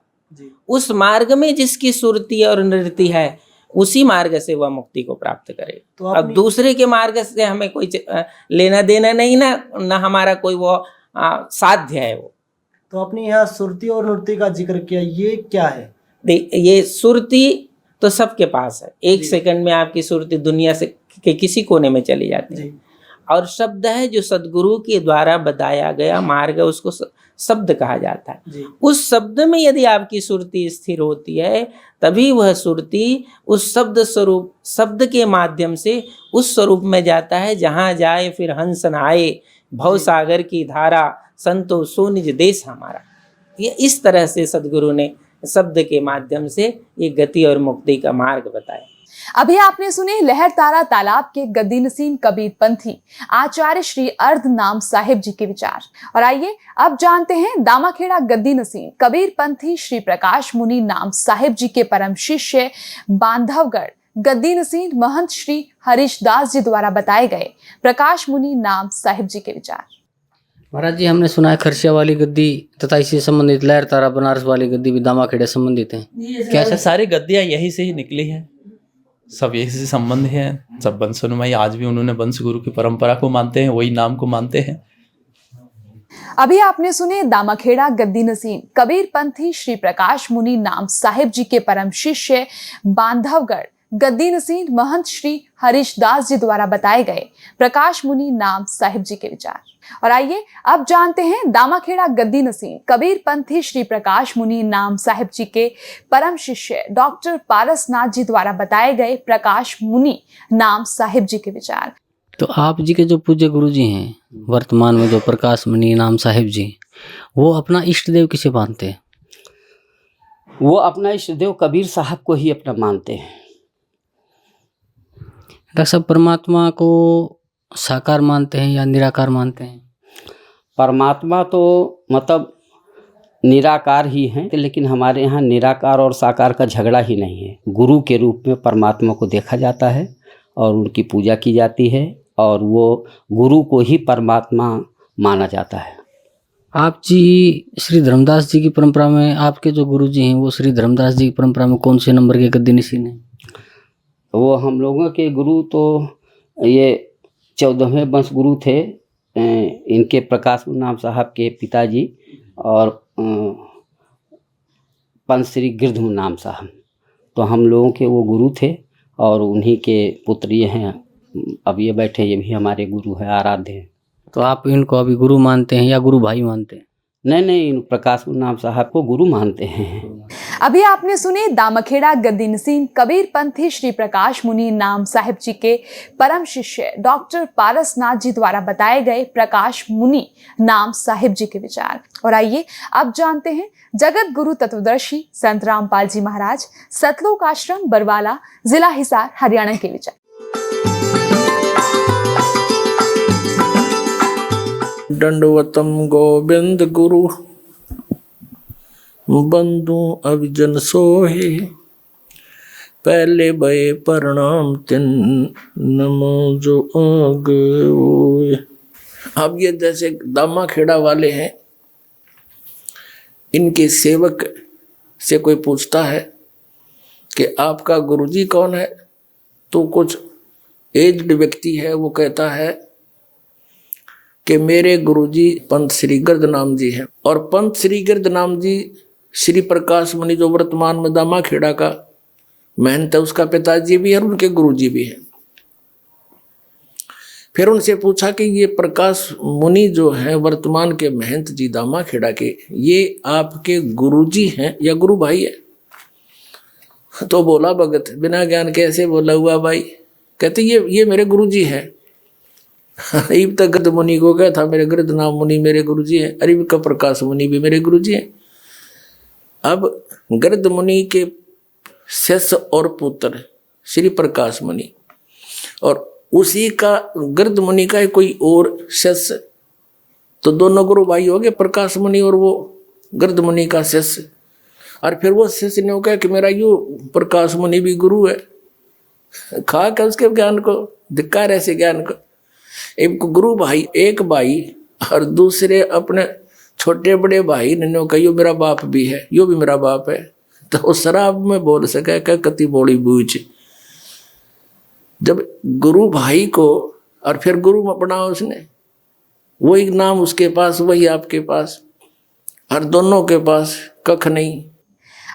उस मार्ग में जिसकी सुरती और नृति है उसी मार्ग से वह मुक्ति को प्राप्त करे। तो अब दूसरे के मार्ग से हमें कोई लेना देना नहीं, ना हमारा कोई वो साध्य है। वो तो अपने यहाँ सुरती और नृत्य का जिक्र किया, ये क्या है? ये सुरती तो सबके पास है। एक सेकंड में आपकी सुरती दुनिया से के किसी कोने में चली जाती है। और शब्द है जो सदगुरु के द्वारा बताया गया मार्ग, उसको शब्द कहा जाता है। उस शब्द में यदि आपकी सुरती स्थिर होती है तभी वह सुरती उस शब्द स्वरूप, शब्द के माध्यम से उस स्वरूप में जाता है जहाँ जाए फिर हंस न आए, भव सागर की धारा संतो सो निज देश हमारा। ये इस तरह से सदगुरु ने शब्द के माध्यम से ये गति और मुक्ति का मार्ग बताया। अभी आपने सुने लहर तारा तालाब के गद्दी नसीन कबीर पंथी आचार्य श्री अर्ध नाम साहिब जी के विचार। और आइए अब जानते हैं दामाखेड़ा गद्दी नसीन कबीर पंथी श्री प्रकाश मुनि नाम साहिब जी के परम शिष्य बांधवगढ़ गद्दी नसीन महंत श्री हरीश दास जी द्वारा बताए गए प्रकाश मुनि नाम साहिब जी के विचार। महाराज जी, हमने सुना है खरसिया वाली गद्दी तथा इसी संबंधित लहर तारा बनारस वाली गद्दी भी दामाखेड़े संबंधित हैं। कैसे सारी गद्दियाँ यही से ही निकली हैं, सब यही से संबंध है। सब वंशनुमाई आज भी उन्होंने वंश गुरु की परंपरा को मानते हैं, वही नाम को मानते हैं। अभी आपने सुने दामाखेड़ा गद्दी नसीन कबीर पंथी श्री प्रकाश मुनि नाम साहिब जी के परम शिष्य बांधवगढ़ गद्दी नसीन महंत श्री हरीश दास जी द्वारा बताए गए प्रकाश मुनि नाम साहिब जी के विचार। और आइए अब जानते हैं दामाखेड़ा गद्दी नसीन कबीर पंथी श्री प्रकाश मुनि नाम साहिब जी के परम शिष्य डॉक्टर पारसनाथ जी द्वारा बताए गए प्रकाश मुनि नाम साहिब जी के विचार। तो आप जी के जो पूज्य गुरु जी हैं वर्तमान में जो प्रकाश मुनि नाम साहिब जी, वो अपना इष्ट देव किसे मानते हैं? वो अपना इष्ट देव कबीर साहब को ही अपना मानते हैं। डॉक्टर साहब, परमात्मा को साकार मानते हैं या निराकार मानते हैं? परमात्मा तो मतलब निराकार ही है, लेकिन हमारे यहाँ निराकार और साकार का झगड़ा ही नहीं है। गुरु के रूप में परमात्मा को देखा जाता है और उनकी पूजा की जाती है और वो गुरु को ही परमात्मा माना जाता है। आप जी श्री धर्मदास जी की परंपरा में, आपके जो गुरु जी हैं वो श्री धर्मदास जी की परंपरा में कौन से नंबर के गद्दी नसीन हैं? वो हम लोगों के गुरु तो ये 14वें वंश गुरु थे। इनके प्रकाश नाम साहब के पिताजी और पंच श्री गिरधु नाम साहब, तो हम लोगों के वो गुरु थे और उन्हीं के पुत्र ये हैं। अब ये बैठे, ये भी हमारे गुरु हैं, आराध्य हैं। तो आप इनको अभी गुरु मानते हैं या गुरु भाई मानते हैं? नहीं, प्रकाश नाम साहब को गुरु मानते हैं। अभी आपने सुने दामाखेड़ा गद्दी नसीन कबीर पंथी श्री प्रकाश मुनि नाम साहिब जी के परम शिष्य डॉक्टर पारसनाथ जी द्वारा बताए गए प्रकाश मुनि नाम साहिब जी के विचार। और आइए अब जानते हैं जगत गुरु तत्वदर्शी संत रामपाल जी महाराज, सतलोक आश्रम बरवाला, जिला हिसार, हरियाणा के विचार। दंडवतम गोविंद गुरु बंधु अभिजन सोहे, पहले भये प्रणाम तिन नमो जो आगे होए। अब ये जैसे दामाखेड़ा वाले हैं, इनके सेवक से कोई पूछता है कि आपका गुरुजी कौन है, तो कुछ एज्ड व्यक्ति है, वो कहता है कि मेरे गुरुजी पंत श्री गिरध नाम जी हैं। और पंत श्री गिरध नाम जी श्री प्रकाश मुनि जो वर्तमान में दामाखेड़ा का महंत है, उसका पिताजी भी है और उनके गुरुजी भी हैं। फिर उनसे पूछा कि ये प्रकाश मुनि जो है वर्तमान के महंत जी दामाखेड़ा के, ये आपके गुरुजी हैं या गुरु भाई है? तो बोला भगत बिना ज्ञान कैसे बोला हुआ भाई? कहते ये मेरे गुरुजी हैं। अरीब तक गद मुनि को क्या था, मेरे गिरध नाम मुनि मेरे गुरुजी हैं। अरीब का प्रकाश मुनि भी मेरे गुरुजी हैं। अब गिरध मुनि के शिष्य और पुत्र श्री प्रकाश मुनि, और उसी का गिरध मुनि का कोई और शिष्य, तो दोनों गुरु भाई हो गए, प्रकाश मुनि और वो गिरध मुनि का शिष्य। और फिर वो शिष्य ने कहा कि मेरा यू प्रकाश मुनि भी गुरु है। खा कर उसके ज्ञान को, धिक्कार ऐसे ज्ञान को। एक गुरु भाई, एक भाई और दूसरे अपने छोटे बड़े भाई ने कहा यो मेरा बाप भी है, यो भी मेरा बाप है। तो शराब में बोल सके क्या कति बोली बूझ। जब गुरु भाई को और फिर गुरु अपना उसने, वही नाम उसके पास वही आपके पास, और दोनों के पास कख नहीं।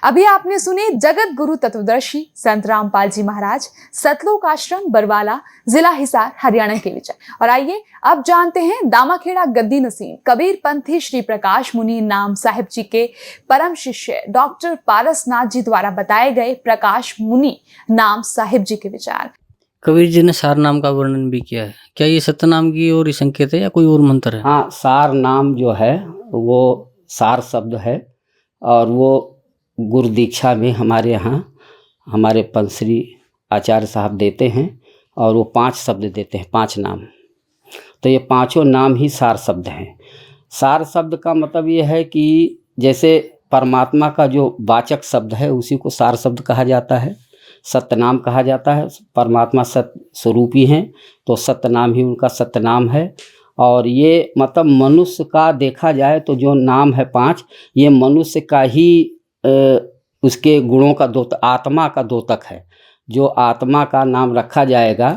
अभी आपने सुने जगत गुरु तत्वदर्शी संत रामपाल जी महाराज, सतलोक आश्रम बरवाला, जिला हिसार, हरियाणा के विचार। और आइए अब जानते हैं दामाखेड़ा गद्दी नसीन कबीर पंथी श्री प्रकाश मुनि नाम साहिब जी के परम शिष्य डॉक्टर पारसनाथ जी द्वारा बताए गए प्रकाश मुनि नाम साहिब जी के विचार। कबीर जी ने सार नाम का वर्णन भी किया है, क्या ये सतनाम की और संकेत है या कोई और मंत्र है? हाँ, सार नाम जो है वो सार शब्द है, और वो गुरु दीक्षा में हमारे यहाँ हमारे पंथश्री आचार्य साहब देते हैं, और वो 5 शब्द देते हैं, 5 नाम। तो ये 5 नाम ही सार शब्द हैं। सार शब्द का मतलब ये है कि जैसे परमात्मा का जो वाचक शब्द है उसी को सार शब्द कहा जाता है, सत्य नाम कहा जाता है। परमात्मा सत्य स्वरूपी हैं, तो सत्य नाम ही उनका सत्य नाम है। और ये मतलब मनुष्य का देखा जाए तो जो नाम है 5, ये मनुष्य का ही उसके गुणों का द्योतक, आत्मा का द्योतक है। जो आत्मा का नाम रखा जाएगा,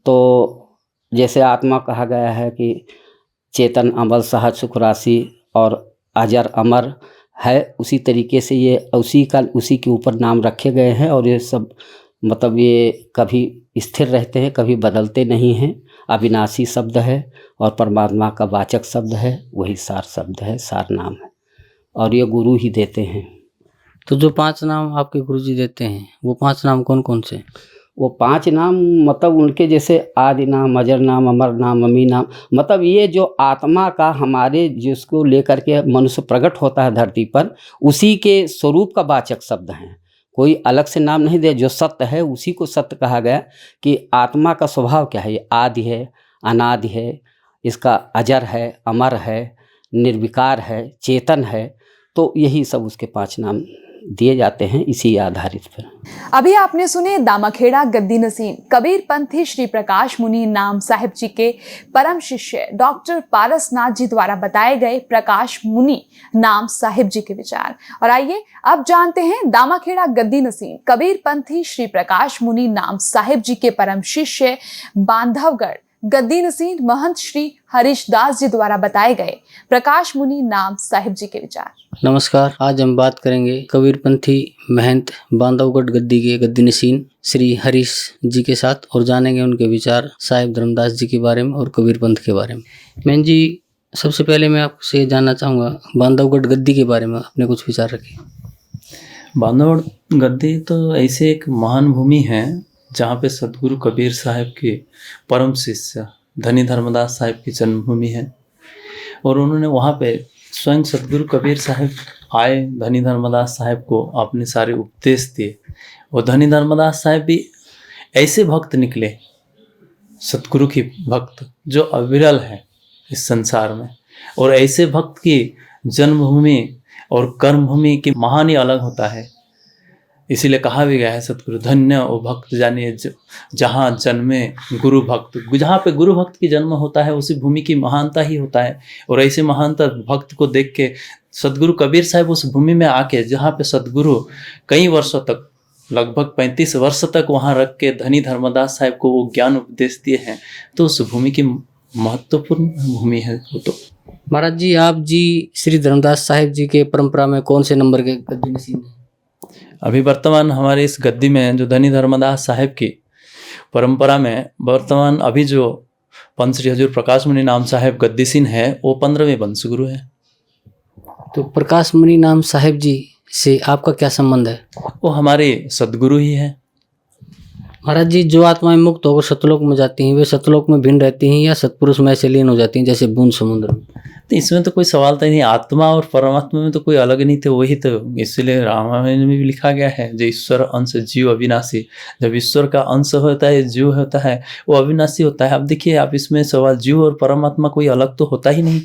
तो जैसे आत्मा कहा गया है कि चेतन अमल सहज सुख राशि और अजर अमर है, उसी तरीके से ये उसी के ऊपर नाम रखे गए हैं। और ये सब मतलब ये कभी स्थिर रहते हैं, कभी बदलते नहीं हैं। अविनाशी शब्द है और परमात्मा का वाचक शब्द है, वही सार शब्द है, सार नाम है, और ये गुरु ही देते हैं। तो जो 5 नाम आपके गुरुजी देते हैं, वो 5 नाम कौन कौन से? वो 5 नाम मतलब उनके जैसे आदि नाम, अजर नाम, अमर नाम, अमी नाम, मतलब ये जो आत्मा का हमारे जिसको लेकर के मनुष्य प्रकट होता है धरती पर, उसी के स्वरूप का वाचक शब्द हैं। कोई अलग से नाम नहीं दे, जो सत्य है उसी को सत्य कहा गया। कि आत्मा का स्वभाव क्या है, ये आदि है, अनादि है, इसका अजर है, अमर है, निर्विकार है, चेतन है। तो यही सब उसके 5 नाम दिए जाते हैं इसी आधारित पर। अभी आपने सुने दामाखेड़ा गद्दी नसीन कबीर पंथी श्री प्रकाश मुनि नाम साहिब जी के परम शिष्य डॉक्टर पारसनाथ जी द्वारा बताए गए प्रकाश मुनि नाम साहिब जी के विचार। और आइए अब जानते हैं दामाखेड़ा गद्दी नसीन कबीर पंथी श्री प्रकाश मुनि नाम साहिब जी के परम शिष्य बांधवगढ़ गद्दी नसीन महंत श्री हरीश दास जी द्वारा बताए गए प्रकाश मुनि नाम साहिब जी के विचार। नमस्कार, आज हम बात करेंगे कबीरपंथी महंत बांधवगढ़ गद्दी के गद्दी नसीन श्री हरीश जी के साथ और जानेंगे उनके विचार साहिब धर्मदास जी के बारे में और कबीरपंथ के बारे में। मैं जी सबसे पहले मैं आपसे जानना चाहूँगा बांधवगढ़ गद्दी के बारे में अपने कुछ विचार रखें। बांधवगढ़ गद्दी तो ऐसे एक महान भूमि है जहाँ पे सदगुरु कबीर साहब के परम शिष्य धनी धर्मदास साहब की जन्मभूमि है और उन्होंने वहाँ पे स्वयं सदगुरु कबीर साहब आए, धनी धर्मदास साहब को अपने सारे उपदेश दिए और धनी धर्मदास साहब भी ऐसे भक्त निकले, सदगुरु की भक्त जो अविरल है इस संसार में, और ऐसे भक्त की जन्मभूमि और कर्मभूमि की महान ही अलग होता है। इसीलिए कहा भी गया है सतगुरु धन्य ओ भक्त जानिए जहाँ जन्मे गुरु भक्त। जहाँ पे गुरु भक्त की जन्म होता है उसी भूमि की महानता ही होता है। और ऐसे महानता भक्त को देख के सतगुरु कबीर साहब उस भूमि में आके, जहाँ पे सतगुरु कई वर्षों तक लगभग 35 वर्ष तक वहाँ रख के धनी धर्मदास साहब को वो ज्ञान उपदेश दिए हैं, तो उस भूमि की महत्वपूर्ण भूमि है वो। तो महाराज जी, आप जी श्री धर्मदास साहिब जी के परंपरा में कौन से नंबर के गद्दी नसीन हैं? अभी वर्तमान हमारे इस गद्दी में जो धनी धर्मदास साहिब की परंपरा में वर्तमान अभी जो पंच श्री हजूर प्रकाश मुनि नाम साहिब गद्दीसीन है वो 15वें वंशगुरु है। तो प्रकाश मुनि नाम साहिब जी से आपका क्या संबंध है? वो हमारे सदगुरु ही है। महाराज जी, जो आत्माएं मुक्त होकर सतलोक में जाती हैं वे सतलोक में भिन्न रहती हैं या सतपुरुष में से लीन हो जाती हैं जैसे बूंद समुद्र में? तो इसमें तो कोई सवाल तो नहीं, आत्मा और परमात्मा में तो कोई अलग नहीं थे, वही तो। इसलिए रामायण में भी लिखा गया है जो ईश्वर अंश जीव अविनाशी। जब ईश्वर का अंश होता है, जीव होता है, वो अविनाशी होता है। अब देखिए आप इसमें सवाल, जीव और परमात्मा कोई अलग तो होता ही नहीं।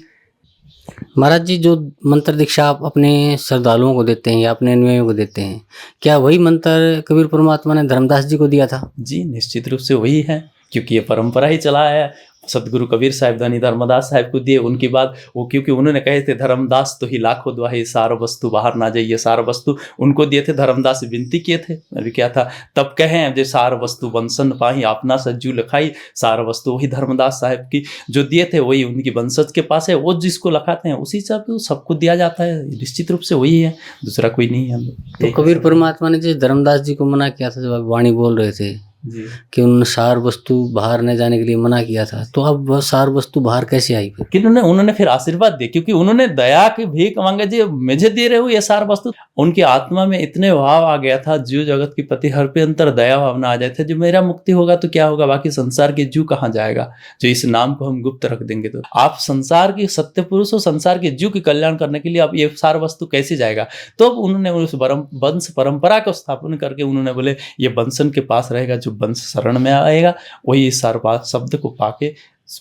महाराज जी, जो मंत्र दीक्षा आप अपने श्रद्धालुओं को देते हैं या अपने अनुयायियों को देते हैं, क्या वही मंत्र कबीर परमात्मा ने धर्मदास जी को दिया था? जी निश्चित रूप से वही है, क्योंकि ये परंपरा ही चला है। सतगुरु कबीर साहब धनी धर्मदास साहब को दिए, उनके बाद वो, क्योंकि उन्होंने कहे थे धर्मदास तो ही लाखों दुआहे सार वस्तु बाहर ना जाइए, सार वस्तु उनको दिए थे। धर्मदास विनती किए थे, अभी क्या था तब कहे जो सार वस्तु बंसन पाही अपना सज्जू लखाई, सार वस्तु वही धर्मदास साहब की जो दिए थे वही उनकी वंशज के पास है। वो जिसको लखाते हैं उसी हिसाब से सबको दिया जाता है। निश्चित रूप से वही है, दूसरा कोई नहीं है। तो कबीर परमात्मा ने जो धर्मदास जी को मना किया था, जब वाणी बोल रहे थे कि उन्होंने सार वस्तु बाहर न जाने के लिए मना किया था, तो अब वह सार वस्तु बाहर कैसे आई फिर? कि उन्होंने फिर आशीर्वाद दिए, क्योंकि उन्होंने दया की भीख मांगे, जी मुझे दे रहे हो ये सार वस्तु। उनकी आत्मा में इतने भाव आ गया था, जीव जगत की प्रति हर पे अंतर दया भावना आ जाए थे, जो मेरा मुक्ति होगा तो क्या होगा, बाकी संसार के जीव कहाँ जाएगा, जो इस नाम को हम गुप्त रख देंगे। तो आप संसार की सत्य पुरुष हो, संसार के जीव की कल्याण करने के लिए आप ये सार वस्तु कैसे जाएगा? तो अब उन्होंने उस वंश परंपरा को स्थापन करके उन्होंने बोले ये बंसन के पास रहेगा, जो वंश शरण में आएगा वही इस सार शब्द को पाके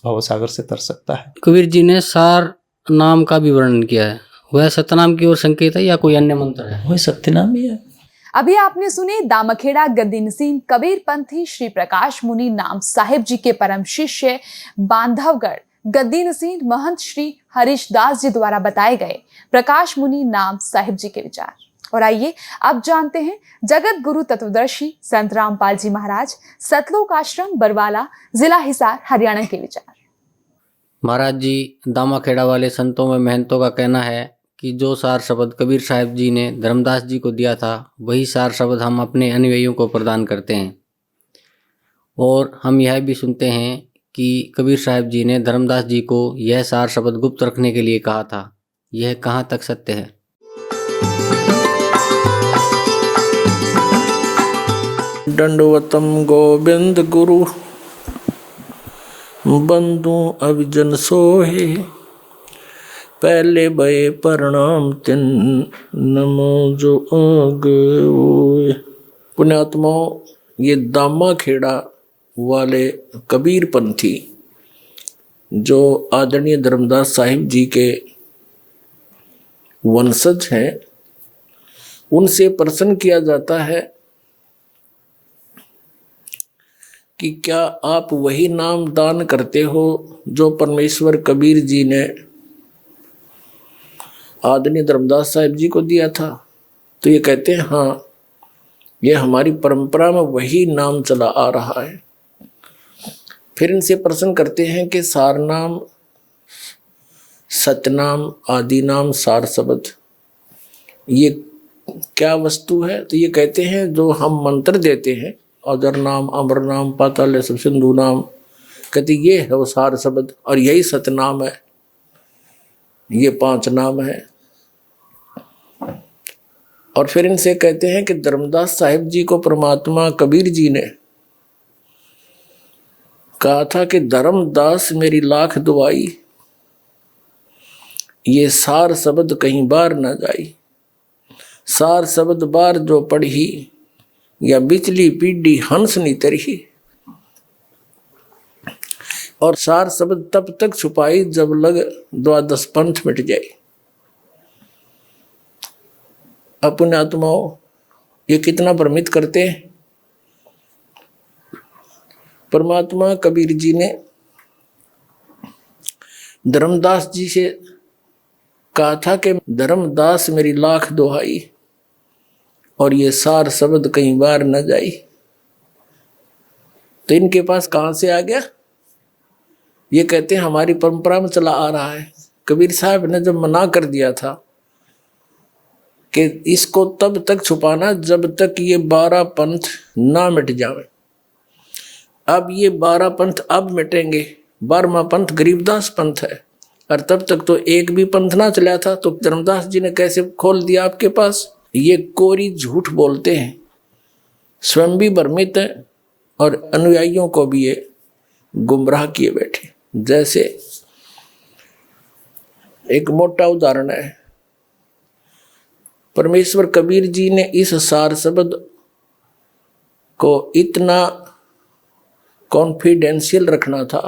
भवसागर से तर सकता है। कबीर जी ने सार नाम का भी वर्णन किया है, वह सतनाम की ओर संकेत है या कोई अन्य मंत्र है? वही सत्यनाम ही है। अभी आपने सुने दामखेड़ा गद्दी नसीन कबीर पंथी श्री प्रकाश मुनि नाम साहिब जी के परम शिष्य बांधवगढ़ गद्दी नसीन महंत श्री हरीश दास जी द्वारा बताए गए प्रकाश मुनि नाम साहिब जी के विचार। और आइए अब जानते हैं जगत गुरु तत्वदर्शी संत रामपाल जी महाराज सतलोक आश्रम बरवाला जिला हिसार हरियाणा के विचार। महाराज जी, दामाखेड़ा वाले संतों में महंतों का कहना है कि जो सार शब्द कबीर साहब जी ने धर्मदास जी को दिया था वही सार शब्द हम अपने अनुयायियों को प्रदान करते हैं। और हम यह भी सुनते हैं कि कबीर साहब जी ने धर्मदास जी को यह सार शब्द गुप्त रखने के लिए कहा था। यह कहाँ तक सत्य है? दंडवतम गोविंद गुरु बंधु अभिजन सोहे, पहले भय प्रणाम तिन नमो जो आगे। पुण्यात्माओं, ये दामाखेड़ा वाले कबीर पंथी जो आदरणीय धर्मदास साहिब जी के वंशज हैं, उनसे प्रश्न किया जाता है कि क्या आप वही नाम दान करते हो जो परमेश्वर कबीर जी ने आदरणीय धर्मदास साहिब जी को दिया था? तो ये कहते हैं हाँ, ये हमारी परंपरा में वही नाम चला आ रहा है। फिर इनसे प्रश्न करते हैं कि सार नाम, सतनाम, आदि नाम, सार शब्द ये क्या वस्तु है? तो ये कहते हैं जो हम मंत्र देते हैं, अजर नाम, अमर नाम, पाताल सब, सिंधु नाम, कहते ये है वो सार शब्द, और यही सतनाम है, ये 5 नाम है। और फिर इनसे कहते हैं कि धर्मदास साहिब जी को परमात्मा कबीर जी ने कहा था कि धर्मदास मेरी लाख दुआई, ये सार शब्द कहीं बार ना जाई, सार शब्द बार जो पढ़ी, या बिचली पीढ़ी हंस नी तरही। और सार शब्द तब तक छुपाई जब लग 12 पंथ मिट जाए। अपने आत्माओं ये कितना भ्रमित करते हैं। परमात्मा कबीर जी ने धर्मदास जी से कहा था कि धर्मदास मेरी लाख दुहाई, और ये सार शब्द कहीं बार न जाई। तो इनके पास कहां से आ गया? ये कहते हैं हमारी परंपरा में चला आ रहा है। कबीर साहब ने जब मना कर दिया था कि इसको तब तक छुपाना जब तक ये 12 पंथ ना मिट जावे। अब ये 12 पंथ अब मिटेंगे। 12वां पंथ गरीबदास पंथ है, और तब तक तो एक भी पंथ ना चला था। तो धर्मदास जी ने कैसे खोल दिया आपके पास? ये कोरी झूठ बोलते हैं, स्वयं भी भ्रमित है और अनुयायियों को भी ये गुमराह किए बैठे। जैसे एक मोटा उदाहरण है, परमेश्वर कबीर जी ने इस सार शब्द को इतना कॉन्फिडेंशियल रखना था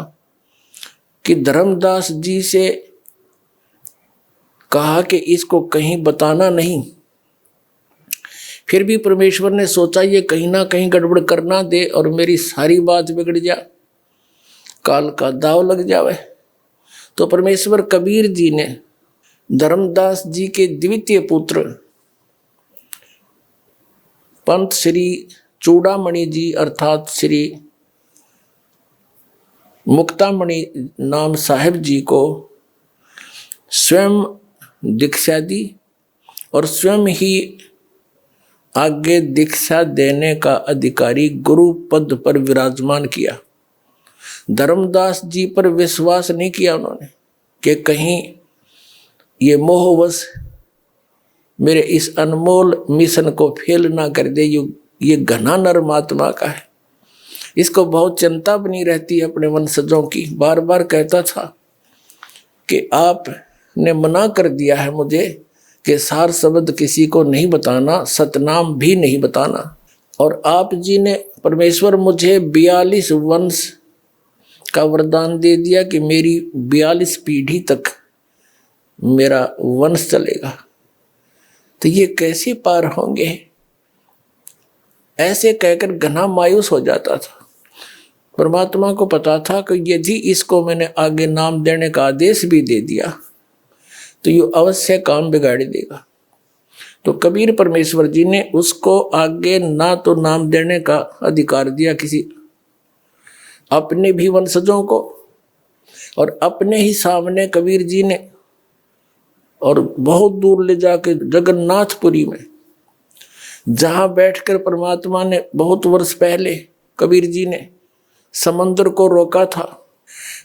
कि धर्मदास जी से कहा कि इसको कहीं बताना नहीं। फिर भी परमेश्वर ने सोचा ये कहीं ना कहीं गड़बड़ करना दे और मेरी सारी बात बिगड़ जा, काल का दाव लग जावे। तो परमेश्वर कबीर जी ने धर्मदास जी के द्वितीय पुत्र पंत श्री चूड़ामणि जी अर्थात श्री मुक्तामणि नाम साहिब जी को स्वयं दीक्षा दी और स्वयं ही आगे दीक्षा देने का अधिकारी गुरु पद पर विराजमान किया। धर्मदास जी पर विश्वास नहीं किया उन्होंने कि कहीं ये मोहवश मेरे इस अनमोल मिशन को फेल ना कर दे। ये घना नरमात्मा का है, इसको बहुत चिंता बनी रहती है अपने वंशजों की। बार बार कहता था कि आपने मना कर दिया है मुझे कि सार शब्द किसी को नहीं बताना, सतनाम भी नहीं बताना। और आप जी ने परमेश्वर मुझे 42 वंश का वरदान दे दिया कि मेरी 42 पीढ़ी तक मेरा वंश चलेगा। तो ये कैसे पार होंगे? ऐसे कहकर घना मायूस हो जाता था। परमात्मा को पता था कि यदि इसको मैंने आगे नाम देने का आदेश भी दे दिया तो ये अवश्य काम बिगाड़ देगा। तो कबीर परमेश्वर जी ने उसको आगे ना तो नाम देने का अधिकार दिया किसी अपने भी वंशजों को, और अपने ही सामने कबीर जी ने और बहुत दूर ले जाके जगन्नाथपुरी में जहाँ बैठकर परमात्मा ने बहुत वर्ष पहले कबीर जी ने समंदर को रोका था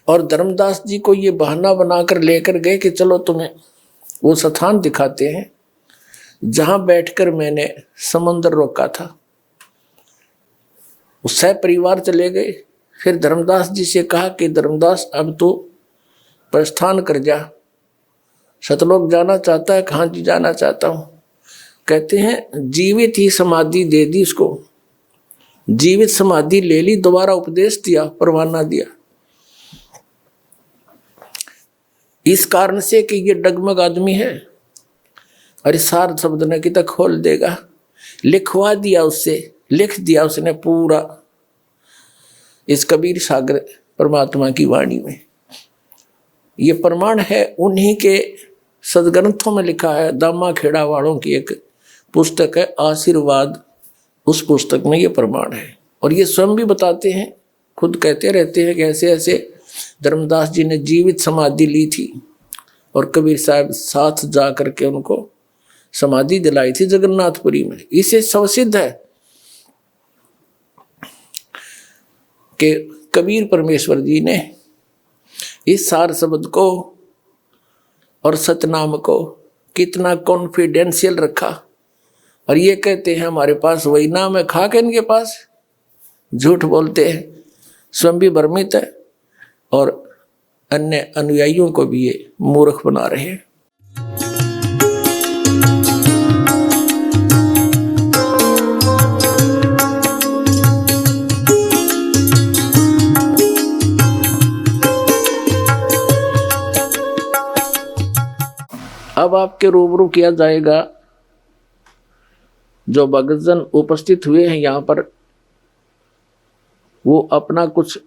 और धर्मदास जी को ये बहाना बनाकर लेकर गए कि चलो तुम्हें वो स्थान दिखाते हैं जहाँ बैठकर मैंने समंदर रोका था। उससे परिवार चले गए। फिर धर्मदास जी से कहा कि धर्मदास अब तो प्रस्थान कर जा। सतलोक जाना चाहता है? कहाँ जी जाना चाहता हूँ। कहते हैं जीवित ही समाधि दे दी उसको, जीवित समाधि ले ली, दोबारा उपदेश दिया, परवाना दिया। इस कारण से कि ये डगमग आदमी है, अरे सार शब्द ने कितना खोल देगा। लिखवा दिया उससे, लिख दिया उसने पूरा इस कबीर सागर परमात्मा की वाणी में। ये प्रमाण है उन्हीं के सदग्रंथों में लिखा है। दामा खेड़ा वालों की एक पुस्तक है आशीर्वाद, उस पुस्तक में ये प्रमाण है। और ये स्वयं भी बताते हैं खुद कहते रहते हैं कि ऐसे ऐसे धर्मदास जी ने जीवित समाधि ली थी और कबीर साहब साथ जा करके उनको समाधि दिलाई थी जगन्नाथपुरी में। इसे सवसिद्ध है कि कबीर परमेश्वर जी ने इस सार शब्द को और सतनाम को कितना कॉन्फिडेंशियल रखा, और ये कहते हैं हमारे पास वही नाम है, खा के इनके पास झूठ बोलते हैं, स्वयं भी भ्रमित है और अन्य अनुयायियों को भी ये मूर्ख बना रहे हैं। अब आपके रूबरू किया जाएगा जो भक्तजन उपस्थित हुए हैं यहाँ पर, वो अपना कुछ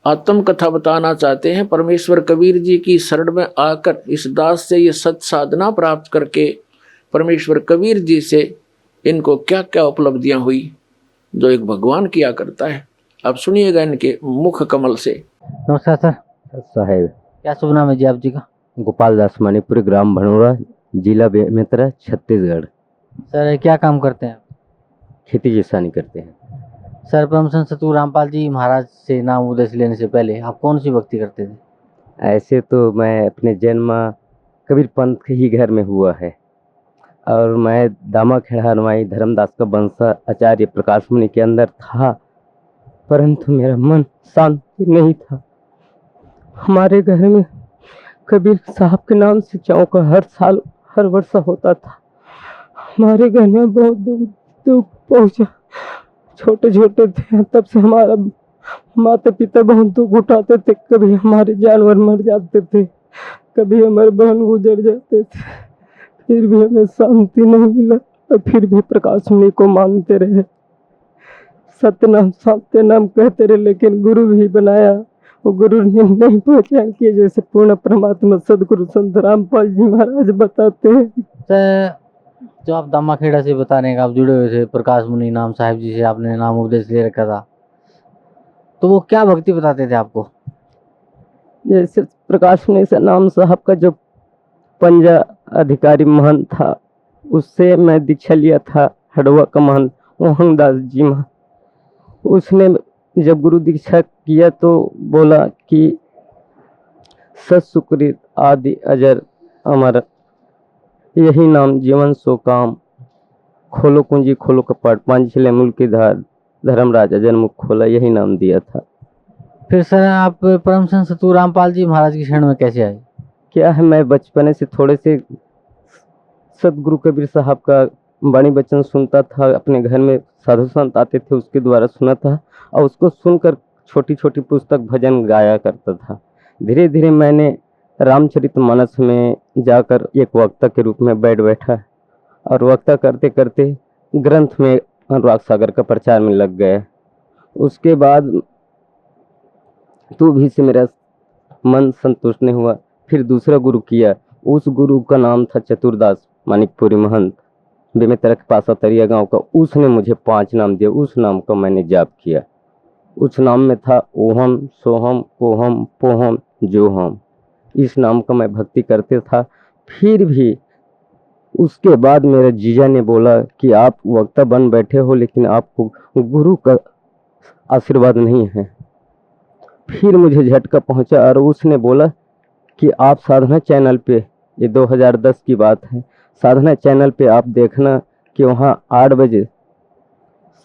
आत्मकथा बताना चाहते हैं। परमेश्वर कबीर जी की शरण में आकर इस दास से ये सत साधना प्राप्त करके परमेश्वर कबीर जी से इनको क्या क्या उपलब्धियां हुई जो एक भगवान किया करता है। अब सुनिएगा इनके मुख कमल से। नमस्कार सर। साहेब क्या शुभ नाम है जी आप जी का? गोपाल दास मणिपुरी, ग्राम भनोरा, जिला बेमेतरा, छत्तीसगढ़। सर क्या काम करते हैं? खेती किसानी करते हैं। सर परम संत सतगुरु रामपाल जी महाराज से नाम उपदेश लेने से पहले आप कौन सी भक्ति करते थे? ऐसे तो मैं अपने जन्म कबीर पंथ के ही घर में हुआ है और मैं दामा खेड़ा हनुमाई धर्मदास का वंश आचार्य प्रकाश मुनि के अंदर था, परंतु मेरा मन शांति नहीं था। हमारे घर में कबीर साहब के नाम से चौका हर साल हर वर्ष होता था। हमारे घर में बहुत दुख पहुंचा। छोटे छोटे थे तब से हमारा माता पिता बहुत दुख उठाते थे। कभी हमारे जानवर मर जाते थे, कभी हमारे बहन गुजर जाते थे, फिर भी हमें शांति नहीं मिला और फिर भी प्रकाश मुनि को मानते रहे, सत्यनाम सत्यनाम कहते रहे, लेकिन गुरु भी बनाया। वो गुरु ने नहीं पहचान किए जैसे पूर्ण परमात्मा सदगुरु संत रामपाल जी महाराज बताते हैं। सर जो आप दामा खेड़ा से बता रहे हैं आप जुड़े हुए थे प्रकाश मुनि नाम साहिब जी से, आपने नाम उपदेश ले रखा था, तो वो क्या भक्ति बताते थे आपको? जैसे प्रकाश मुनि से नाम साहब का जो पंजा अधिकारी महंत था उससे मैं दीक्षा लिया था। हडवा का महंत मोहन दास जी महंत, उसने जब गुरु दीक्षा किया तो बोला कि सत सुकृत आदि अजर अमर, यही नाम जीवन सो काम, खोलो कुंजी खोलो कपाट, पांच छले मुल्क की धार, धर्मराज अजर मुख खोला, यही नाम दिया था। फिर सर आप परम संत सतगुरु रामपाल जी महाराज की शरण में कैसे आए? क्या है, मैं बचपन से थोड़े से सतगुरु कबीर साहब का वाणी वचन सुनता था। अपने घर में साधु संत आते थे उसके द्वारा सुना था और उसको सुनकर छोटी छोटी पुस्तक भजन गाया करता था। धीरे धीरे मैंने रामचरितमानस में जाकर एक वक्ता के रूप में बैठा और वक्ता करते करते ग्रंथ में अनुराग सागर का प्रचार में लग गया। उसके बाद तो भी से मेरा मन संतुष्ट नहीं हुआ, फिर दूसरा गुरु किया। उस गुरु का नाम था चतुरदास मानिकपुरी महंत, बेमेतरा के पास तरिया गांव का। उसने मुझे 5 नाम दिया, उस नाम का मैंने जाप किया। उस नाम में था ओहम सोहम कोहम पोहम जोहम, इस नाम का मैं भक्ति करते था। फिर भी उसके बाद मेरे जीजा ने बोला कि आप वक्ता बन बैठे हो लेकिन आपको गुरु का आशीर्वाद नहीं है। फिर मुझे झटका पहुंचा और उसने बोला कि आप साधना चैनल पे, ये 2010 की बात है, साधना चैनल पे आप देखना कि वहाँ 8 बजे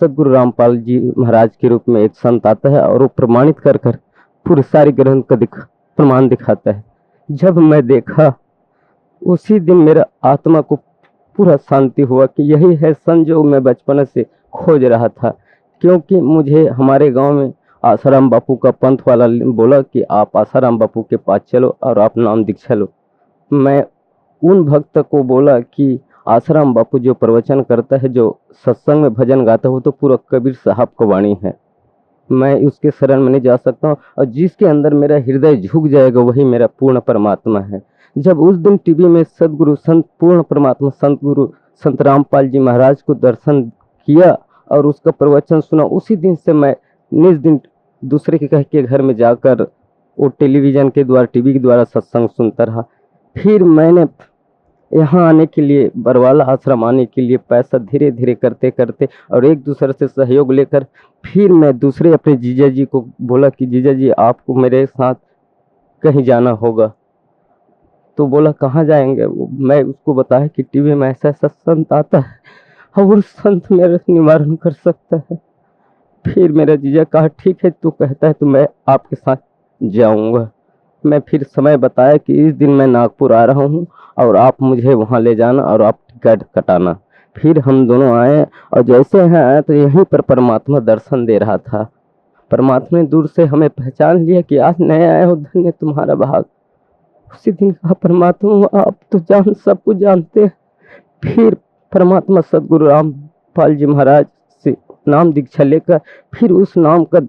सदगुरु रामपाल जी महाराज के रूप में एक संत आता है और वो प्रमाणित कर पूरे सारे ग्रंथ का प्रमाण दिखाता है। जब मैं देखा उसी दिन मेरा आत्मा को पूरा शांति हुआ कि यही है संत जो मैं बचपन से खोज रहा था। क्योंकि मुझे हमारे गांव में आसाराम बापू का पंथ वाला बोला कि आप आसाराम बापू के पास चलो और आप नाम दीक्षा लो। मैं उन भक्त को बोला कि आसाराम बापू जो प्रवचन करता है, जो सत्संग में भजन गाता है, वो तो पूरा कबीर साहब का वाणी है, मैं उसके शरण में नहीं जा सकता हूँ और जिसके अंदर मेरा हृदय झुक जाएगा वही मेरा पूर्ण परमात्मा है। जब उस दिन टीवी में सदगुरु संत पूर्ण परमात्मा संत गुरु संत रामपाल जी महाराज को दर्शन किया और उसका प्रवचन सुना, उसी दिन से मैं निज दिन दूसरे के कह के घर में जाकर वो टेलीविज़न के द्वारा, टीवी के द्वारा सत्संग सुनता रहा। फिर मैंने यहाँ आने के लिए, बरवाला आश्रम आने के लिए पैसा धीरे धीरे करते करते और एक दूसरे से सहयोग लेकर फिर मैं दूसरे अपने जीजा जी को बोला कि जीजा जी आपको मेरे साथ कहीं जाना होगा। तो बोला कहाँ जाएंगे? मैं उसको बताया कि टीवी में ऐसा ऐसा संत आता है और संत मेरा निवारण कर सकता है। फिर मेरा जीजा कहा ठीक है, तू कहता है तो मैं आपके साथ जाऊंगा। मैं फिर समय बताया कि इस दिन मैं नागपुर आ रहा हूँ और आप मुझे वहाँ ले जाना और आप टिकट कटाना। फिर हम दोनों आए और जैसे यहाँ आए तो यहीं पर परमात्मा दर्शन दे रहा था। परमात्मा ने दूर से हमें पहचान लिया कि आज नए आए हो, धन्य तुम्हारा भाग। उसी दिन कहा परमात्मा आप तो सब कुछ जानते हैं। फिर परमात्मा सदगुरु रामपाल जी महाराज से नाम दीक्षा लेकर फिर उस नाम का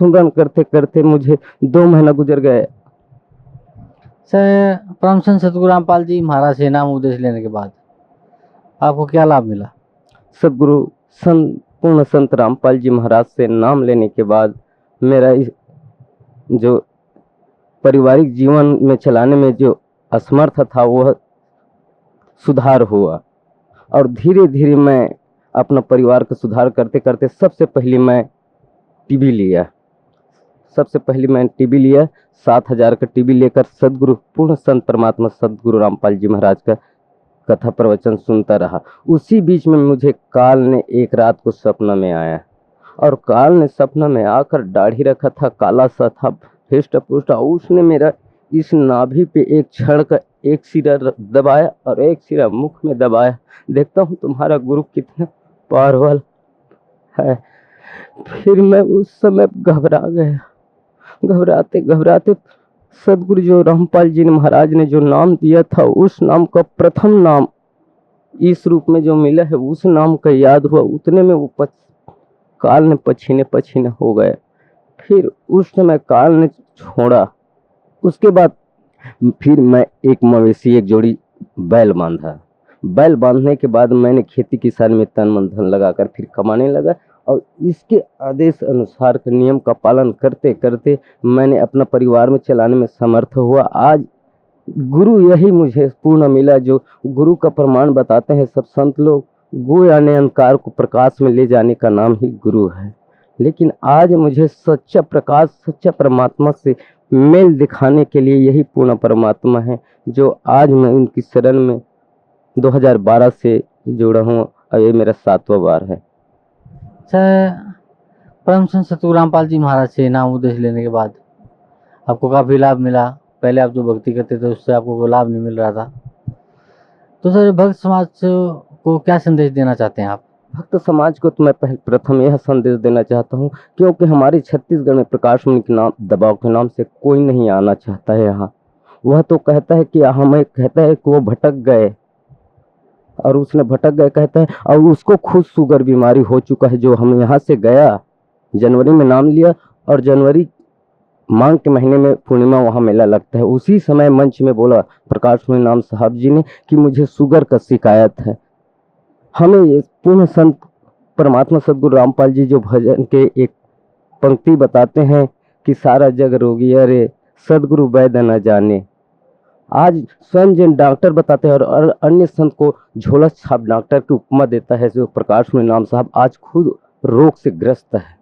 सुमरन करते करते मुझे 2 महीना गुजर गए। सर, परम संत सतगुरु रामपाल जी महाराज से नाम उपदेश लेने के बाद आपको क्या लाभ मिला? सदगुरु पूर्ण संत रामपाल जी महाराज से नाम लेने के बाद मेरा जो पारिवारिक जीवन में चलाने में जो असमर्थ था वह सुधार हुआ और धीरे धीरे मैं अपना परिवार का सुधार करते करते सबसे पहले मैं टीवी लिया। 7,000 का टीवी लेकर सदगुरु पूर्ण संत परमात्मा सदगुरु रामपाल जी महाराज का कथा प्रवचन सुनता रहा। उसी बीच में मुझे काल ने एक रात को सपना में आया और काल ने सपना में आकर दाढ़ी रखा था, काला सा था, हिष्ट पुष्ट। उसने मेरा इस नाभि पे एक क्षण का एक सिरा दबाया और एक सिरा मुख में दबाया। देखता हूँ तुम्हारा गुरु कितना पावरफुल है। फिर मैं उस समय घबरा गया। घबराते घबराते सदगुरु जो रामपाल जी ने महाराज ने जो नाम दिया था उस नाम का प्रथम नाम इस रूप में जो मिला है उस नाम का याद हुआ। उतने में वो काल ने पसीने हो गए। फिर उस समय काल ने छोड़ा। उसके बाद फिर मैं एक मवेशी, एक जोड़ी बैल बांधा। बैल बांधने के बाद मैंने खेती किसानी में तन मन धन लगाकर फिर कमाने लगा और इसके आदेश अनुसार के नियम का पालन करते करते मैंने अपना परिवार में चलाने में समर्थ हुआ। आज गुरु यही मुझे पूर्ण मिला जो गुरु का प्रमाण बताते हैं सब संत लोग। गो यानी अंधकार को प्रकाश में ले जाने का नाम ही गुरु है। लेकिन आज मुझे सच्चा प्रकाश, सच्चा परमात्मा से मेल दिखाने के लिए यही पूर्ण परमात्मा है जो आज मैं उनकी शरण में 2012 से जुड़ा हूँ और ये मेरा 7वां बार है। सर, परम संत सतगुरु रामपाल जी महाराज से नाम उपदेश लेने के बाद आपको काफ़ी लाभ मिला। पहले आप जो भक्ति करते थे उससे आपको कोई लाभ नहीं मिल रहा था। तो सर, भक्त समाज को क्या संदेश देना चाहते हैं आप? भक्त समाज को तो मैं प्रथम यह संदेश देना चाहता हूँ क्योंकि हमारे छत्तीसगढ़ में प्रकाश मुनि के नाम दबाव के नाम से कोई नहीं आना चाहता है यहाँ। वह तो कहता है कि हमें कहता है कि वो भटक गए और उसने भटक गए कहता है और उसको खुद शुगर बीमारी हो चुका है। जो हम यहाँ से गया जनवरी में नाम लिया और जनवरी माघ के महीने में पूर्णिमा वहाँ मेला लगता है। उसी समय मंच में बोला प्रकाश मुनि नाम साहब जी ने कि मुझे शुगर का शिकायत है। हमें ये पूर्ण संत परमात्मा सदगुरु रामपाल जी जो भजन के एक पंक्ति बताते हैं कि सारा जग रोगी अरे सदगुरु वैद्य न जाने। आज स्वयं जिन डॉक्टर बताते हैं और अन्य संत को झोला छाप डॉक्टर की उपमा देता है जो प्रकाश मुनि नाम साहब आज खुद रोग से ग्रस्त है।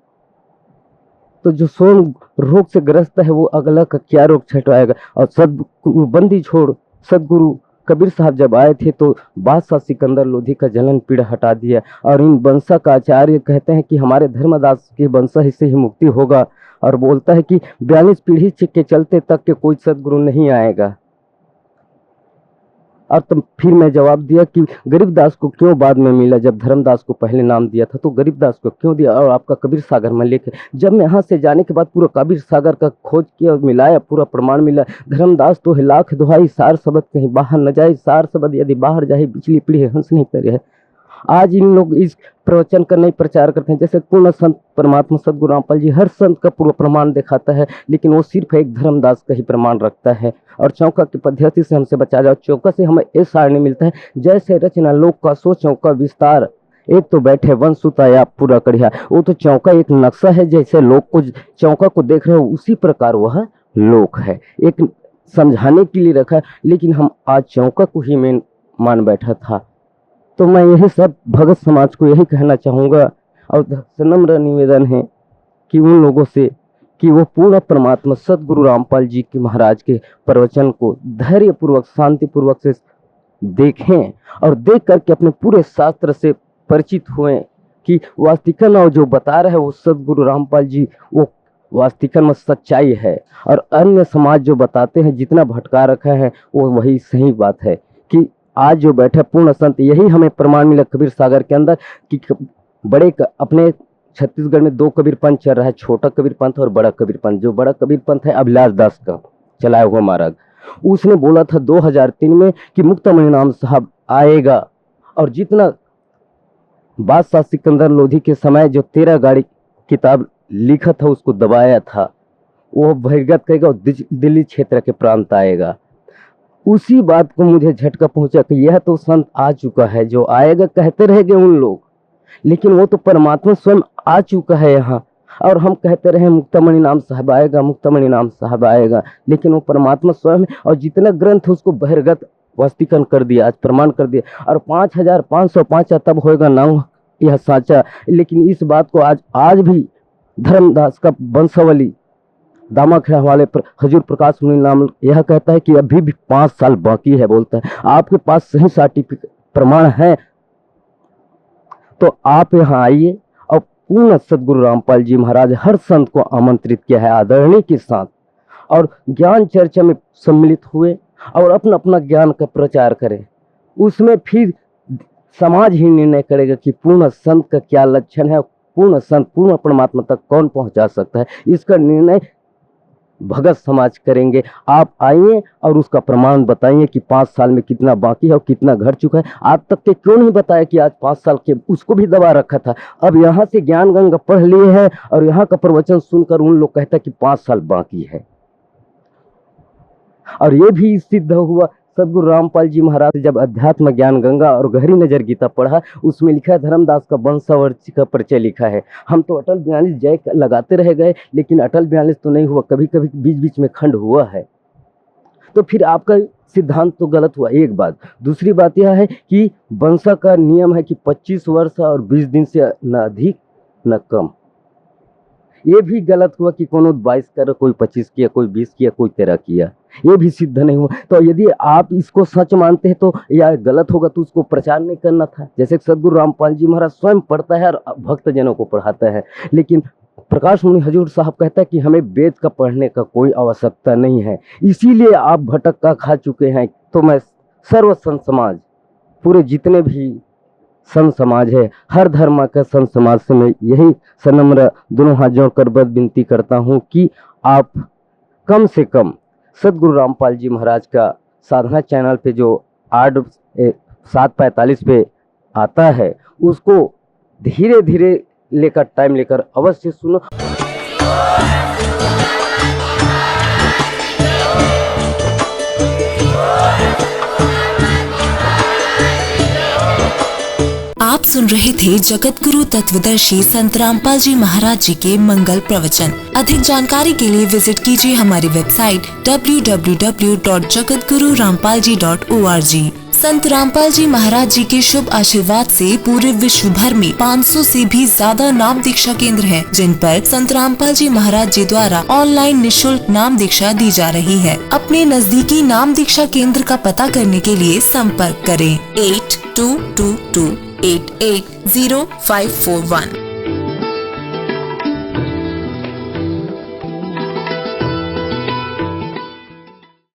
तो जो स्वयं रोग से ग्रस्त है वो अगला का क्या रोग छटवाएगा। और सदगुरु बंदी छोड़ सदगुरु कबीर साहब जब आए थे तो बादशाह सिकंदर लोधी का जलन पीड़ा हटा दिया और इन वंशा का आचार्य कहते हैं कि हमारे धर्मदास के वंशा से ही मुक्ति होगा और बोलता है कि 42 पीढ़ी के चलते तक के कोई सदगुरु नहीं आएगा। और तो फिर मैं जवाब दिया कि गरीबदास को क्यों बाद में मिला जब धर्मदास को पहले नाम दिया था तो गरीबदास को क्यों दिया। और आपका कबीर सागर में लेके जब मैं यहाँ से जाने के बाद पूरा कबीर सागर का खोज किया मिलाया पूरा प्रमाण मिला। धर्मदास तो है लाख दुहाई सार शब्द कहीं बाहर न जाए, सार शब्द यदि बाहर जाए बिजली पीढ़ी हंस नहीं करे है। आज इन लोग इस प्रवचन का नहीं प्रचार करते हैं। जैसे पूर्ण संत परमात्मा सदगुरु रामपाल जी हर संत का पूरा प्रमाण दिखाता है लेकिन वो सिर्फ एक धर्मदास का ही प्रमाण रखता है। और चौका की पद्धति से हमसे बचा जाओ। चौका से हमें ये सारणी मिलता है जैसे रचना लोक का सो चौका विस्तार। एक तो बैठे वंशुता या पूरा कड़िया, वो तो चौका एक नक्शा है, जैसे लोक को चौका को देख रहे हो उसी प्रकार वह लोक है, एक समझाने के लिए रखा है। लेकिन हम आज चौका को ही मेन मान बैठा था। तो मैं यही सब भगत समाज को यही कहना चाहूँगा और नम्र निवेदन है कि उन लोगों से कि वो पूर्ण परमात्मा सदगुरु रामपाल जी के महाराज के प्रवचन को धैर्यपूर्वक शांतिपूर्वक से देखें और देख करके अपने पूरे शास्त्र से परिचित हुए कि वास्तविकन और जो बता रहे हैं वो सदगुरु रामपाल जी वो वास्तविकन में सच्चाई है, और अन्य समाज जो बताते हैं जितना भटका रखा है वो वही सही बात है। कि आज जो बैठे पूर्ण संत, यही हमें प्रमाण मिला कबीर सागर के अंदर कि बड़े अपने छत्तीसगढ़ में 2 कबीर पंथ चल रहा है, छोटा कबीर पंथ और बड़ा कबीर पंथ। जो बड़ा कबीर पंथ है अभिलाष दास का चलाया हुआ मार्ग, उसने बोला था 2003 में कि मुक्तामणि नाम साहब आएगा, और जितना बादशाह सिकंदर लोधी के समय जो 13 गाड़ी किताब लिखा था उसको दबाया था, वो बहिर्गत करेगा और दिल्ली क्षेत्र के प्रांत आएगा। उसी बात को मुझे झटका पहुंचा कि यह तो संत आ चुका है, जो आएगा कहते रहेंगे उन लोग, लेकिन वो तो परमात्मा स्वयं आ चुका है यहाँ। और हम कहते रहे मुक्तामणि नाम साहब आएगा, मुक्तामणि नाम साहब आएगा, लेकिन वो परमात्मा स्वयं है। और जितना ग्रंथ उसको बहिर्गत वास्तविकन कर दिया, आज प्रमाण कर दिया। और 5505 तब होएगा नाम यह साचा। लेकिन इस बात को आज भी धर्मदास का वंशावली दामाखेड़ा वाले पर हजूर प्रकाश मुनि नाम यह कहता है कि अभी भी 5 साल बाकी है। बोलता है आपके पास सही सर्टिफिकेट प्रमाण है तो आप यहाँ आइए। और पूर्ण सदगुरु रामपाल जी महाराज हर संत को आमंत्रित किया है आदरणीय के साथ, और ज्ञान चर्चा में सम्मिलित हुए और अपना अपना ज्ञान का प्रचार करें। उसमें फिर समाज ही निर्णय करेगा कि पूर्ण संत का क्या लक्षण है, पूर्ण संत पूर्ण परमात्मा तक कौन पहुंचा सकता है। इसका निर्णय भगत समाज करेंगे। आप आइए और उसका प्रमाण बताइए कि 5 साल में कितना बाकी है और कितना घट चुका है। आज तक के क्यों नहीं बताया कि आज 5 साल के उसको भी दबा रखा था। अब यहाँ से ज्ञान गंगा पढ़ लिए हैं और यहाँ का प्रवचन सुनकर उन लोग कहता है कि 5 साल बाकी है। और ये भी सिद्ध हुआ सदगुरु रामपाल जी महाराज जब अध्यात्म ज्ञान गंगा और गहरी नजर गीता पढ़ा, उसमें लिखा है धर्मदास का वंशावली का परिचय लिखा है। हम तो अटल 42 जय लगाते रह गए, लेकिन अटल 42 तो नहीं हुआ, कभी कभी बीच बीच में खंड हुआ है। तो फिर आपका सिद्धांत तो गलत हुआ, एक बात। दूसरी बात यह है कि वंशा का नियम है कि 25 वर्ष और 20 दिन से न अधिक न कम। ये भी गलत हुआ कि कोनो 22 कर, कोई 25 किया, कोई 20 किया, कोई 13 किया, ये भी सिद्ध नहीं हुआ। तो यदि आप इसको सच मानते हैं तो या गलत होगा तो उसको प्रचार नहीं करना था। जैसे सदगुरु रामपाल जी महाराज स्वयं पढ़ता है और भक्त जनों को पढ़ाता है, लेकिन प्रकाश मुनि हजूर साहब कहता है कि हमें वेद का पढ़ने का कोई आवश्यकता नहीं है, इसीलिए आप भटक का खा चुके हैं। तो मैं सर्व संत समाज, पूरे जितने भी संत समाज है, हर धर्म का संत समाज से मैं यही सनम्र दोनों हाथ जोड़कर बद विनती करता हूँ कि आप कम से कम सदगुरु रामपाल जी महाराज का साधना चैनल पे जो 7:45 पे आता है उसको धीरे धीरे लेकर टाइम लेकर अवश्य सुनो। आप सुन रहे थे जगत गुरु तत्वदर्शी संत रामपाल जी महाराज जी के मंगल प्रवचन। अधिक जानकारी के लिए विजिट कीजिए हमारी वेबसाइट www.jagatgururampalji.org। संत रामपाल जी महाराज जी के शुभ आशीर्वाद से पूरे विश्व भर में 500 से भी ज्यादा नाम दीक्षा केंद्र हैं, जिन पर संत रामपाल जी महाराज जी द्वारा ऑनलाइन निशुल्क नाम दीक्षा दी जा रही है। अपने नजदीकी नाम दीक्षा केंद्र का पता करने के लिए संपर्क करें 8222880541।